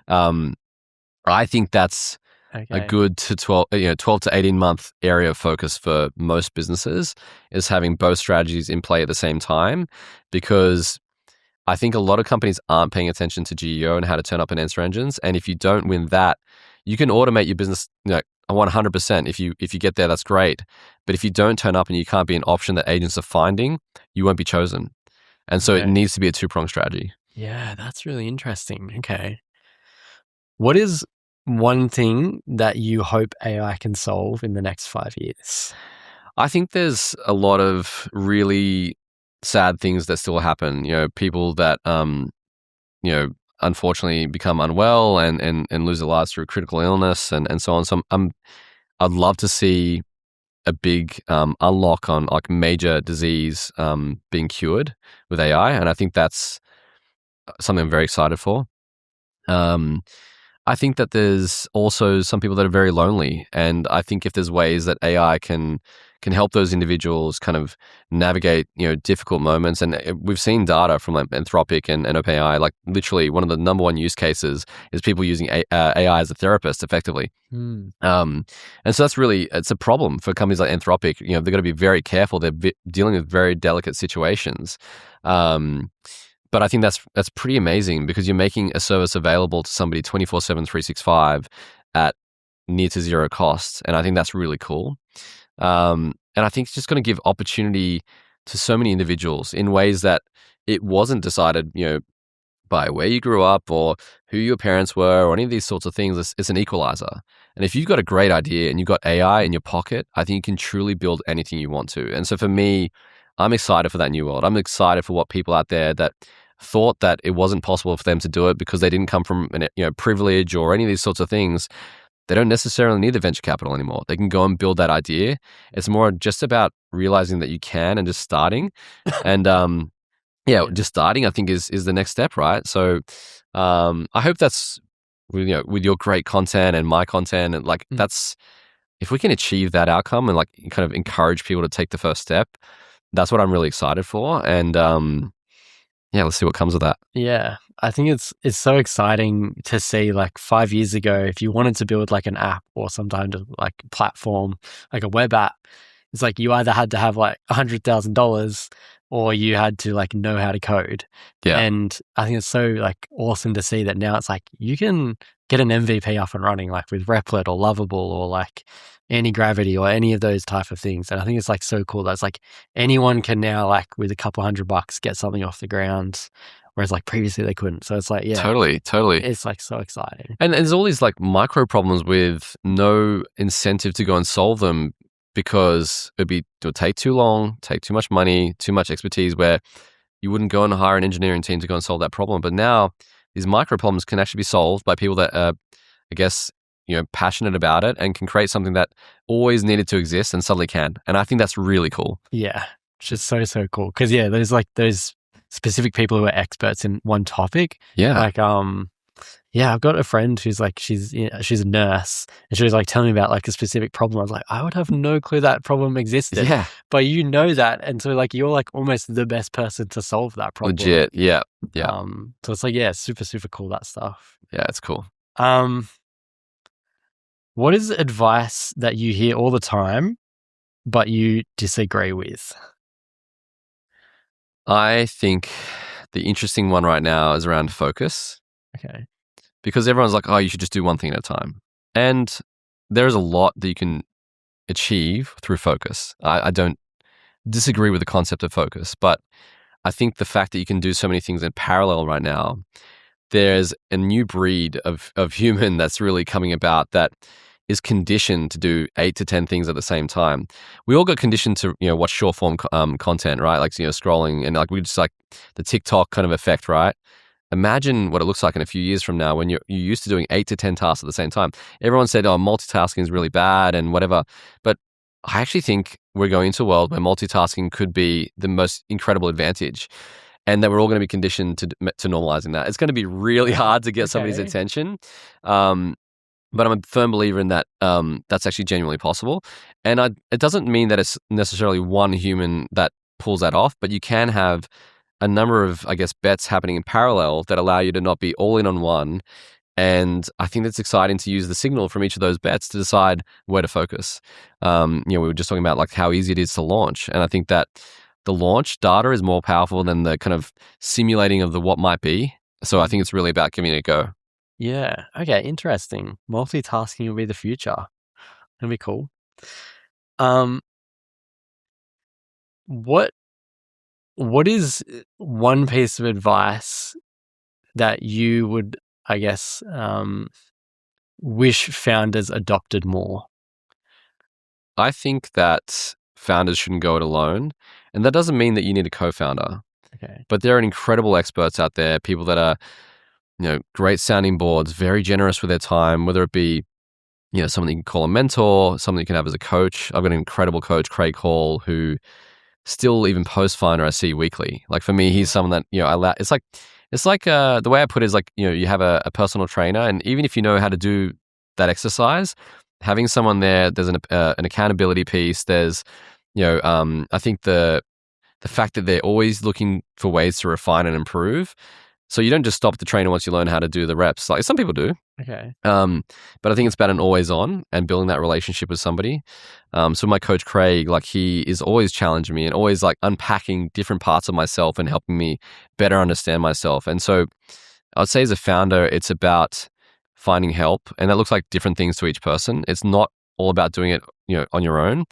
Speaker 2: I think that's a
Speaker 1: Okay.
Speaker 2: good 12 to 18 month area of focus for most businesses, is having both strategies in play at the same time, because I think a lot of companies aren't paying attention to GEO and how to turn up in answer engines. And if you don't win that, you can automate your business 100%. If you get there, that's great. But if you don't turn up and you can't be an option that agents are finding, you won't be chosen. And so it
Speaker 1: Okay.
Speaker 2: needs to be a two-pronged strategy.
Speaker 1: Yeah, that's really interesting. Okay. What is one thing that you hope AI can solve in the next 5 years?
Speaker 2: I think there's a lot of really sad things that still happen. People that unfortunately become unwell and lose their lives through critical illness and so on. So I'd love to see a big unlock on like major disease being cured with AI, and I think that's something I'm very excited for. I think that there's also some people that are very lonely, and I think if there's ways that AI can help those individuals kind of navigate difficult moments, and we've seen data from like Anthropic and OpenAI, like literally one of the number one use cases is people using AI as a therapist effectively. And so it's a problem for companies like Anthropic. They've got to be very careful. They're dealing with very delicate situations. But I think that's pretty amazing, because you're making a service available to somebody 24/7, 365 at near to zero cost. And I think that's really cool. And I think it's just going to give opportunity to so many individuals in ways that it wasn't decided, by where you grew up or who your parents were or any of these sorts of things. It's an equalizer. And if you've got a great idea and you've got AI in your pocket, I think you can truly build anything you want to. And so for me, I'm excited for that new world. I'm excited for what people out there that thought that it wasn't possible for them to do it because they didn't come from privilege or any of these sorts of things. They don't necessarily need the venture capital anymore. They can go and build that idea. It's more just about realizing that you can and just starting. And just starting, I think, is the next step, right? So I hope that's with your great content and my content, and like that's, if we can achieve that outcome and like kind of encourage people to take the first step, that's what I'm really excited for. And let's see what comes of that.
Speaker 1: Yeah, I think it's so exciting to see, like 5 years ago, if you wanted to build like an app or some kind of like platform, like a web app, it's like you either had to have like $100,000 or you had to like know how to code.
Speaker 2: Yeah.
Speaker 1: And I think it's so like awesome to see that now it's like you can get an MVP up and running like with Replit or Lovable or like Anti-Gravity or any of those type of things. And I think it's like so cool that it's like anyone can now, like with a couple $100, get something off the ground, whereas like previously they couldn't. So it's like, yeah,
Speaker 2: totally.
Speaker 1: it's like so exciting.
Speaker 2: And there's all these like micro problems with no incentive to go and solve them, because it would take too long, take too much money, too much expertise, where you wouldn't go and hire an engineering team to go and solve that problem. But now these micro problems can actually be solved by people that are, I guess, passionate about it and can create something that always needed to exist and suddenly can. And I think that's really cool.
Speaker 1: Yeah, it's just so cool. Because there's like those specific people who are experts in one topic.
Speaker 2: Yeah.
Speaker 1: Like I've got a friend who's like she's a nurse, and she was like telling me about like a specific problem. I was like, I would have no clue that problem existed.
Speaker 2: Yeah.
Speaker 1: But you know that, and so like you're like almost the best person to solve that problem.
Speaker 2: Legit. Yeah.
Speaker 1: So it's like, super cool, that stuff.
Speaker 2: Yeah, it's cool.
Speaker 1: What is advice that you hear all the time, but you disagree with?
Speaker 2: I think the interesting one right now is around focus.
Speaker 1: Okay.
Speaker 2: Because everyone's like, oh, you should just do one thing at a time. And there's a lot that you can achieve through focus. I don't disagree with the concept of focus, but I think the fact that you can do so many things in parallel right now, there's a new breed of human that's really coming about that is conditioned to do 8 to 10 things at the same time. We all got conditioned to watch short form content, right? Like scrolling, and like we just like the TikTok kind of effect, right? Imagine what it looks like in a few years from now when you're used to doing 8 to 10 tasks at the same time. Everyone said, oh, multitasking is really bad and whatever. But I actually think we're going into a world where multitasking could be the most incredible advantage. and that we're all going to be conditioned to normalizing that. It's going to be really hard to get somebody's
Speaker 1: Okay.
Speaker 2: attention. But I'm a firm believer in that that's actually genuinely possible. And it doesn't mean that it's necessarily one human that pulls that off, but you can have a number of, I guess, bets happening in parallel that allow you to not be all in on one. And I think it's exciting to use the signal from each of those bets to decide where to focus. We were just talking about like how easy it is to launch. And I think that the launch data is more powerful than the kind of simulating of the what might be. So I think it's really about giving it a go.
Speaker 1: Yeah. Okay. Interesting. Multitasking will be the future. That'd be cool. What is one piece of advice that you would, I guess, wish founders adopted more?
Speaker 2: I think that founders shouldn't go it alone. And that doesn't mean that you need a co-founder.
Speaker 1: Okay.
Speaker 2: But there are incredible experts out there, people that are, great sounding boards, very generous with their time, whether it be, someone you can call a mentor, someone you can have as a coach. I've got an incredible coach, Craig Hall, who still even post-Finder I see weekly. Like for me, he's someone that, it's like the way I put it is like, you have a personal trainer, and even if you know how to do that exercise, having someone there's an accountability piece. There's, I think the fact that they're always looking for ways to refine and improve. So you don't just stop the trainer once you learn how to do the reps. Like some people do.
Speaker 1: Okay.
Speaker 2: But I think it's about an always on and building that relationship with somebody. So my coach Craig, like he is always challenging me and always like unpacking different parts of myself and helping me better understand myself. And so I would say as a founder, it's about finding help, and that looks like different things to each person. It's not all about doing it, on your own.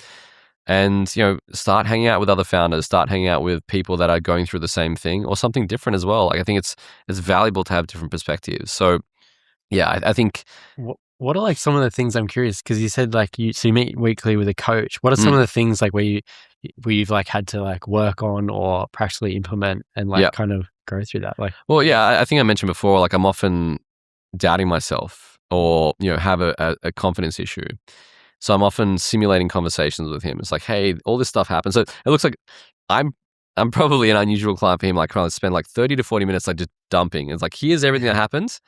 Speaker 2: And, start hanging out with other founders, start hanging out with people that are going through the same thing or something different as well. Like I think it's valuable to have different perspectives. So yeah, I think.
Speaker 1: What are like some of the things, I'm curious, because you said like you meet weekly with a coach. What are some of the things like where you've like had to like work on or practically implement and like kind of go through that? Like,
Speaker 2: well, yeah, I think I mentioned before, like I'm often doubting myself or, have a confidence issue. So I'm often simulating conversations with him. It's like, hey, all this stuff happens. So it looks like I'm probably an unusual client for him. Like, trying to spend like 30 to 40 minutes like just dumping. It's like, here's everything that happens.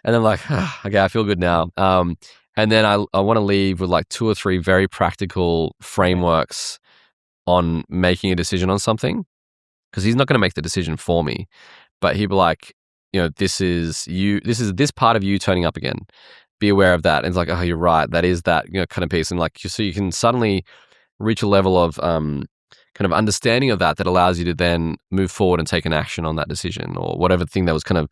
Speaker 2: And I'm like, okay, I feel good now. And then I want to leave with like 2 or 3 very practical frameworks on making a decision on something, because he's not going to make the decision for me. But he'd be like, this is this part of you turning up again. Be aware of that. And it's like, oh, you're right. That is that kind of piece. And like, so you can suddenly reach a level of kind of understanding of that allows you to then move forward and take an action on that decision or whatever thing that was kind of,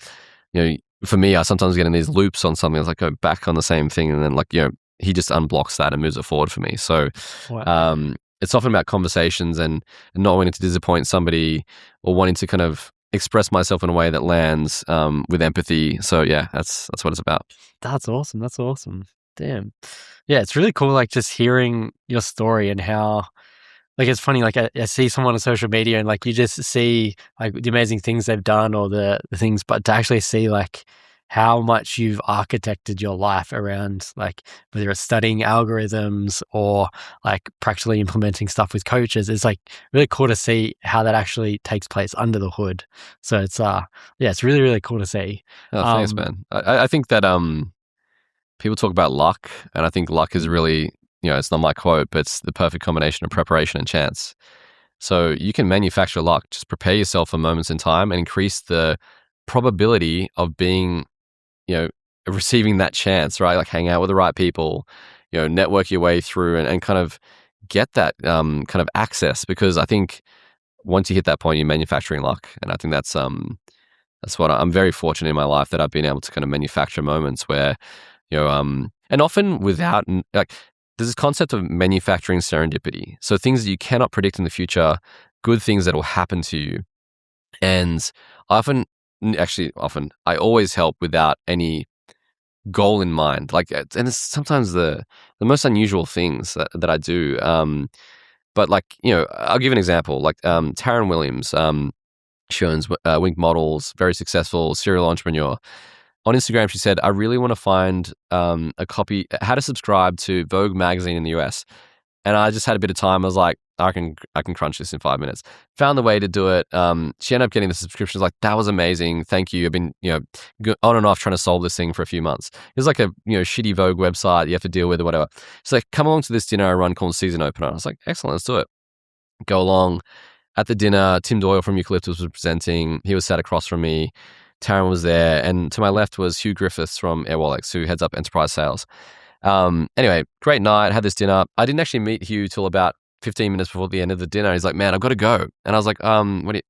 Speaker 2: for me, I sometimes get in these loops on something. I was like, go back on the same thing. And then like, he just unblocks that and moves it forward for me. So it's often about conversations and not wanting to disappoint somebody or wanting to kind of express myself in a way that lands with empathy. So yeah, that's what it's about.
Speaker 1: That's awesome. That's awesome. Damn. Yeah, it's really cool. Like just hearing your story and how, like, it's funny. Like I see someone on social media and like you just see like the amazing things they've done or the things, but to actually see like how much you've architected your life around like whether it's studying algorithms or like practically implementing stuff with coaches, it's like really cool to see how that actually takes place under the hood. So it's it's really, really cool to see.
Speaker 2: Oh, thanks, man. I think that people talk about luck, and I think luck is really, it's not my quote, but it's the perfect combination of preparation and chance. So you can manufacture luck. Just prepare yourself for moments in time and increase the probability of being, receiving that chance, right? Like hang out with the right people, network your way through and kind of get that kind of access, because I think once you hit that point, you're manufacturing luck. And I think that's what I'm very fortunate in my life that I've been able to kind of manufacture moments where, and often without, like, there's this concept of manufacturing serendipity. So things that you cannot predict in the future, good things that will happen to you. And often, I always help without any goal in mind. Like, and it's sometimes the most unusual things that I do. But like, I'll give an example. Like, Taryn Williams, she owns Wink Models, very successful serial entrepreneur. On Instagram, she said, I really want to find a copy, how to subscribe to Vogue magazine in the US. And I just had a bit of time. I was like, I can crunch this in 5 minutes. Found the way to do it. She ended up getting the subscriptions. Like, that was amazing. Thank you. I've been, on and off trying to solve this thing for a few months. It was like a, shitty Vogue website you have to deal with or whatever. She's like, come along to this dinner I run called Season Opener. I was like, excellent, let's do it. Go along. At the dinner, Tim Doyle from Eucalyptus was presenting. He was sat across from me. Taryn was there. And to my left was Hugh Griffiths from Airwallex, who heads up enterprise sales. Anyway, great night. Had this dinner. I didn't actually meet Hugh till about 15 minutes before the end of the dinner. He's like, man, I've got to go. And I was like,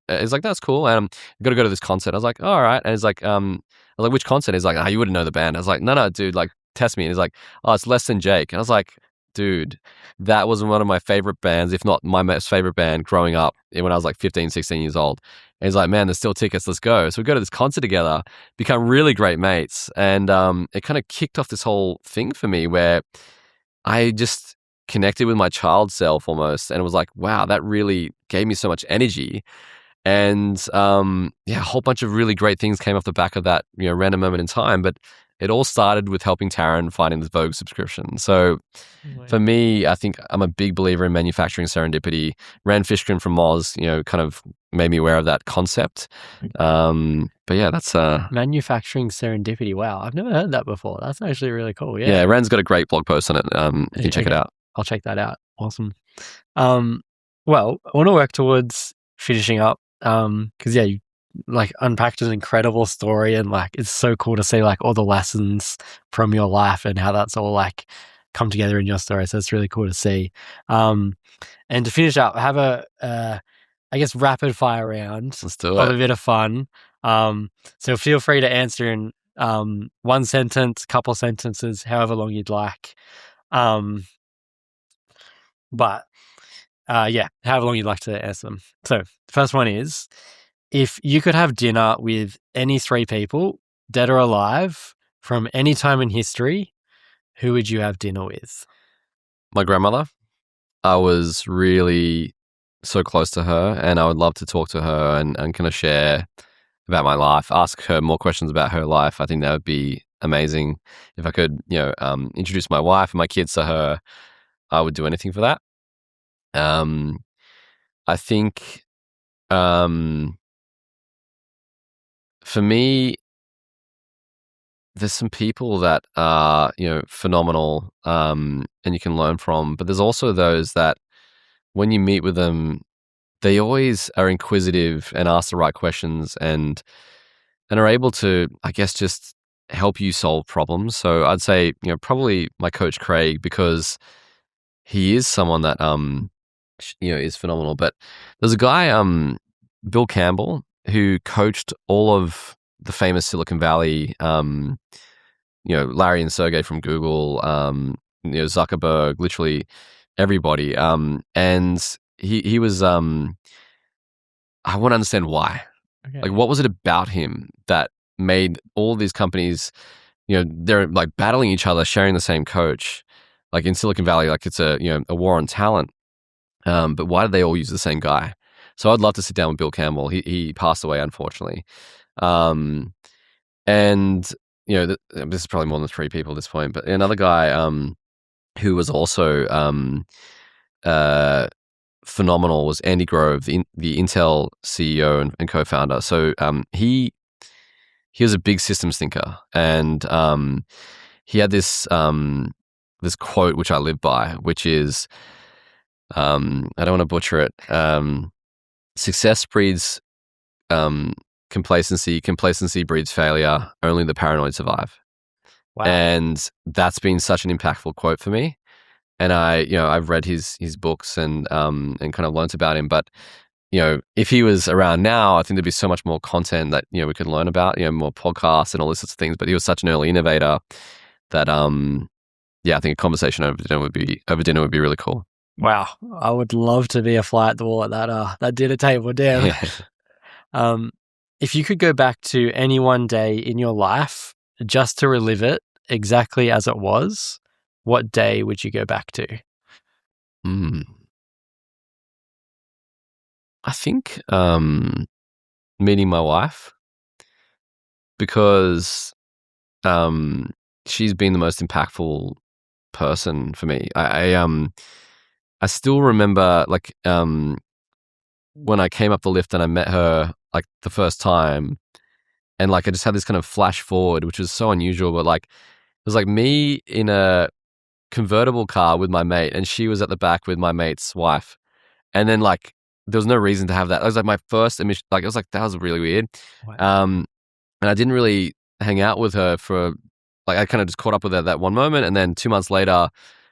Speaker 2: he's like, that's cool. And I've got to go to this concert. I was like, oh, all right. And he's like, I was like, which concert? He's like, you wouldn't know the band. I was like, no, dude, like, test me. And he's like, oh, it's Less Than Jake. And I was like, dude, that was one of my favorite bands, if not my most favorite band growing up when I was like 15, 16 years old. And he's like, man, there's still tickets, let's go. So we go to this concert together, become really great mates. And it kind of kicked off this whole thing for me where I just connected with my child self almost. And it was like, wow, that really gave me so much energy. And a whole bunch of really great things came off the back of that, random moment in time. But it all started with helping Taryn finding the Vogue subscription. So for me, I think I'm a big believer in manufacturing serendipity. Rand Fishkin from Moz, kind of made me aware of that concept. But yeah, that's
Speaker 1: manufacturing serendipity. Wow, I've never heard that before. That's actually really cool.
Speaker 2: Yeah, Rand's got a great blog post on it. You can check it out.
Speaker 1: I'll check that out. Awesome. Well, I want to work towards finishing up because you like unpacked an incredible story, and like it's so cool to see like all the lessons from your life and how that's all like come together in your story. So it's really cool to see. And to finish up, have a I guess rapid fire round.
Speaker 2: Let's do it.
Speaker 1: Have a bit of fun. So feel free to answer in one sentence, couple sentences, however long you'd like. But however long you'd like to answer them. So the first one is, if you could have dinner with any three people, dead or alive, from any time in history, who would you have dinner with?
Speaker 2: My grandmother. I was really so close to her, and I would love to talk to her and kind of share about my life, ask her more questions about her life. I think that would be amazing. If I could, introduce my wife and my kids to her, I would do anything for that. I think for me, there's some people that are, phenomenal and you can learn from, but there's also those that when you meet with them, they always are inquisitive and ask the right questions and are able to, I guess, just help you solve problems. So I'd say, probably my coach Craig, because he is someone that, is phenomenal. But there's a guy, Bill Campbell, who coached all of the famous Silicon Valley, Larry and Sergey from Google, Zuckerberg, literally everybody. And he was, I want to understand why. Okay. Like, what was it about him that made all these companies, they're like battling each other, sharing the same coach, like in Silicon Valley, like it's a war on talent. But why did they all use the same guy? So I'd love to sit down with Bill Campbell. He passed away, unfortunately. And, this is probably more than three people at this point, but another guy who was also phenomenal was Andy Grove, the Intel CEO and co-founder. So he was a big systems thinker, and he had this this quote which I live by, which is, I don't want to butcher it. Success breeds complacency. Complacency breeds failure. Only the paranoid survive. Wow. And that's been such an impactful quote for me. And I've read his books and kind of learnt about him. But if he was around now, I think there'd be so much more content that we could learn about. More podcasts and all these sorts of things. But he was such an early innovator that I think a conversation over dinner would be really cool.
Speaker 1: Wow, I would love to be a fly at the wall at that dinner table. Damn. Yeah. If you could go back to any one day in your life just to relive it exactly as it was, what day would you go back to?
Speaker 2: I think meeting my wife, because she's been the most impactful person for me. I still remember like when I came up the lift and I met her like the first time, and like I just had this kind of flash forward, which was so unusual, but like it was like me in a convertible car with my mate, and she was at the back with my mate's wife. And then like there was no reason to have that. That was like my first emission. Like it was like that was really weird.
Speaker 1: Wow.
Speaker 2: And I didn't really hang out with her for like I kind of just caught up with her that one moment, and then 2 months later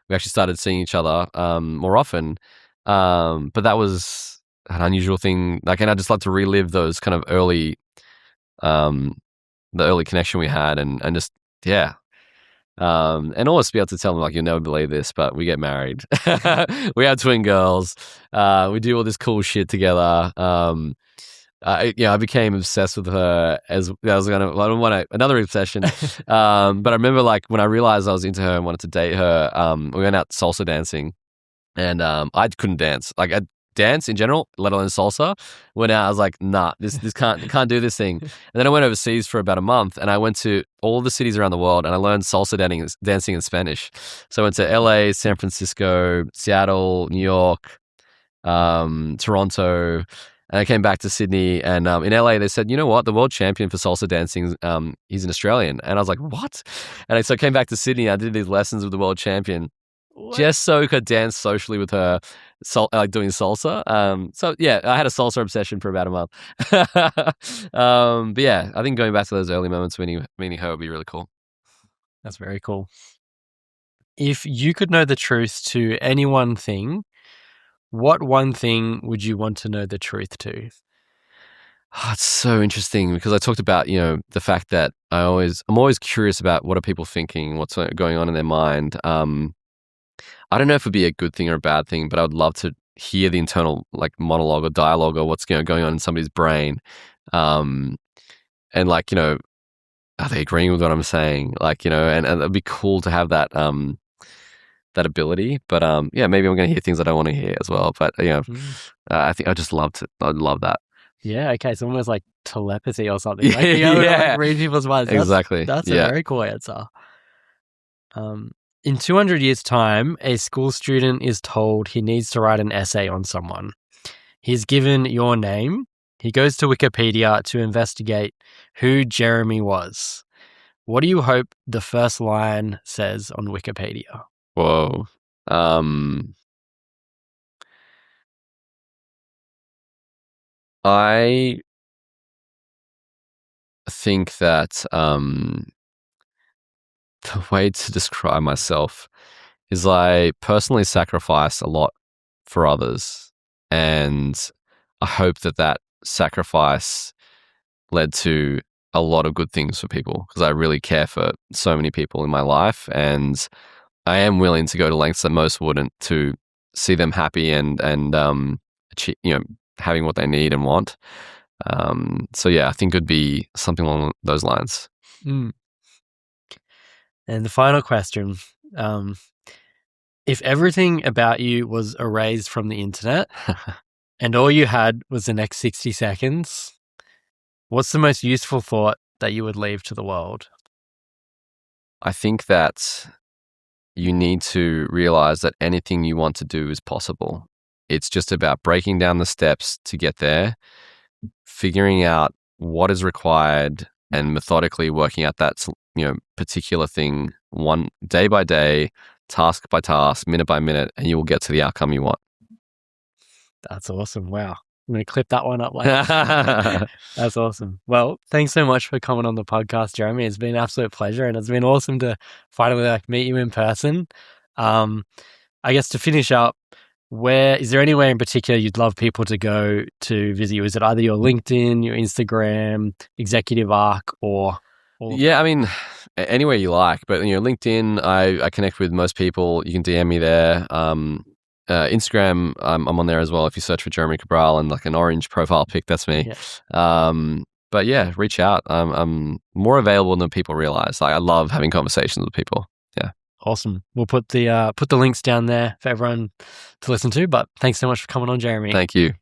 Speaker 2: we actually started seeing each other more often. But that was an unusual thing. Like, and I just like to relive those kind of early, the early connection we had, and just yeah. And always be able to tell them like, you'll never believe this, but we get married. We have twin girls. We do all this cool shit together. I became obsessed with her as I was another obsession. But I remember like when I realized I was into her and wanted to date her, we went out salsa dancing, and I couldn't dance. Like I dance in general, let alone salsa. Went out, I was like, nah, this can't do this thing. And then I went overseas for about a month, and I went to all the cities around the world, and I learned salsa dancing in Spanish. So I went to LA, San Francisco, Seattle, New York, Toronto. And I came back to Sydney, and in LA, they said, you know what? The world champion for salsa dancing, he's an Australian. And I was like, what? And so I came back to Sydney. I did these lessons with the world champion, just so I could dance socially with her, like doing salsa. So yeah, I had a salsa obsession for about a month. But yeah, I think going back to those early moments meeting her would be really cool.
Speaker 1: That's very cool. If you could know the truth to any one thing, what one thing would you want to know the truth to?
Speaker 2: Oh, it's so interesting because I talked about, the fact that I'm always curious about what are people thinking, what's going on in their mind. I don't know if it'd be a good thing or a bad thing, but I would love to hear the internal like monologue or dialogue or what's going on in somebody's brain. And like, are they agreeing with what I'm saying? Like, and it'd be cool to have that that ability. But yeah, maybe I'm going to hear things I don't want to hear as well. But I think I'd love that.
Speaker 1: Yeah, okay. It's almost like telepathy or something. Like, like read people's minds.
Speaker 2: Exactly.
Speaker 1: That's a very cool answer. In 200 years' time, a school student is told he needs to write an essay on someone. He's given your name. He goes to Wikipedia to investigate who Jeremy was. What do you hope the first line says on Wikipedia?
Speaker 2: Whoa. I think that the way to describe myself is I personally sacrifice a lot for others, and I hope that sacrifice led to a lot of good things for people because I really care for so many people in my life, and I am willing to go to lengths that most wouldn't to see them happy and achieve, having what they need and want. So yeah, I think it'd be something along those lines.
Speaker 1: And the final question, if everything about you was erased from the internet and all you had was the next 60 seconds, what's the most useful thought that you would leave to the world?
Speaker 2: I think that you need to realize that anything you want to do is possible. It's just about breaking down the steps to get there, figuring out what is required, and methodically working out that particular thing one day by day, task by task, minute by minute, and you will get to the outcome you want.
Speaker 1: That's awesome. Wow. I'm going to clip that one up later. That's awesome. Thanks so much for coming on the podcast, Jeremy. It's been an absolute pleasure, and it's been awesome to finally meet you in person. I guess to finish up, is there anywhere in particular you'd love people to go to visit you? Is it either your LinkedIn, your Instagram, Executive Arc, or
Speaker 2: I mean, anywhere you like. But LinkedIn, I connect with most people. You can DM me there. Instagram, I'm on there as well. If you search for Jeremy Cabral and like an orange profile pic, that's me. Yeah. But yeah, reach out. I'm more available than people realize. Like I love having conversations with people. Yeah.
Speaker 1: Awesome. We'll put the links down there for everyone to listen to. But thanks so much for coming on, Jeremy.
Speaker 2: Thank you.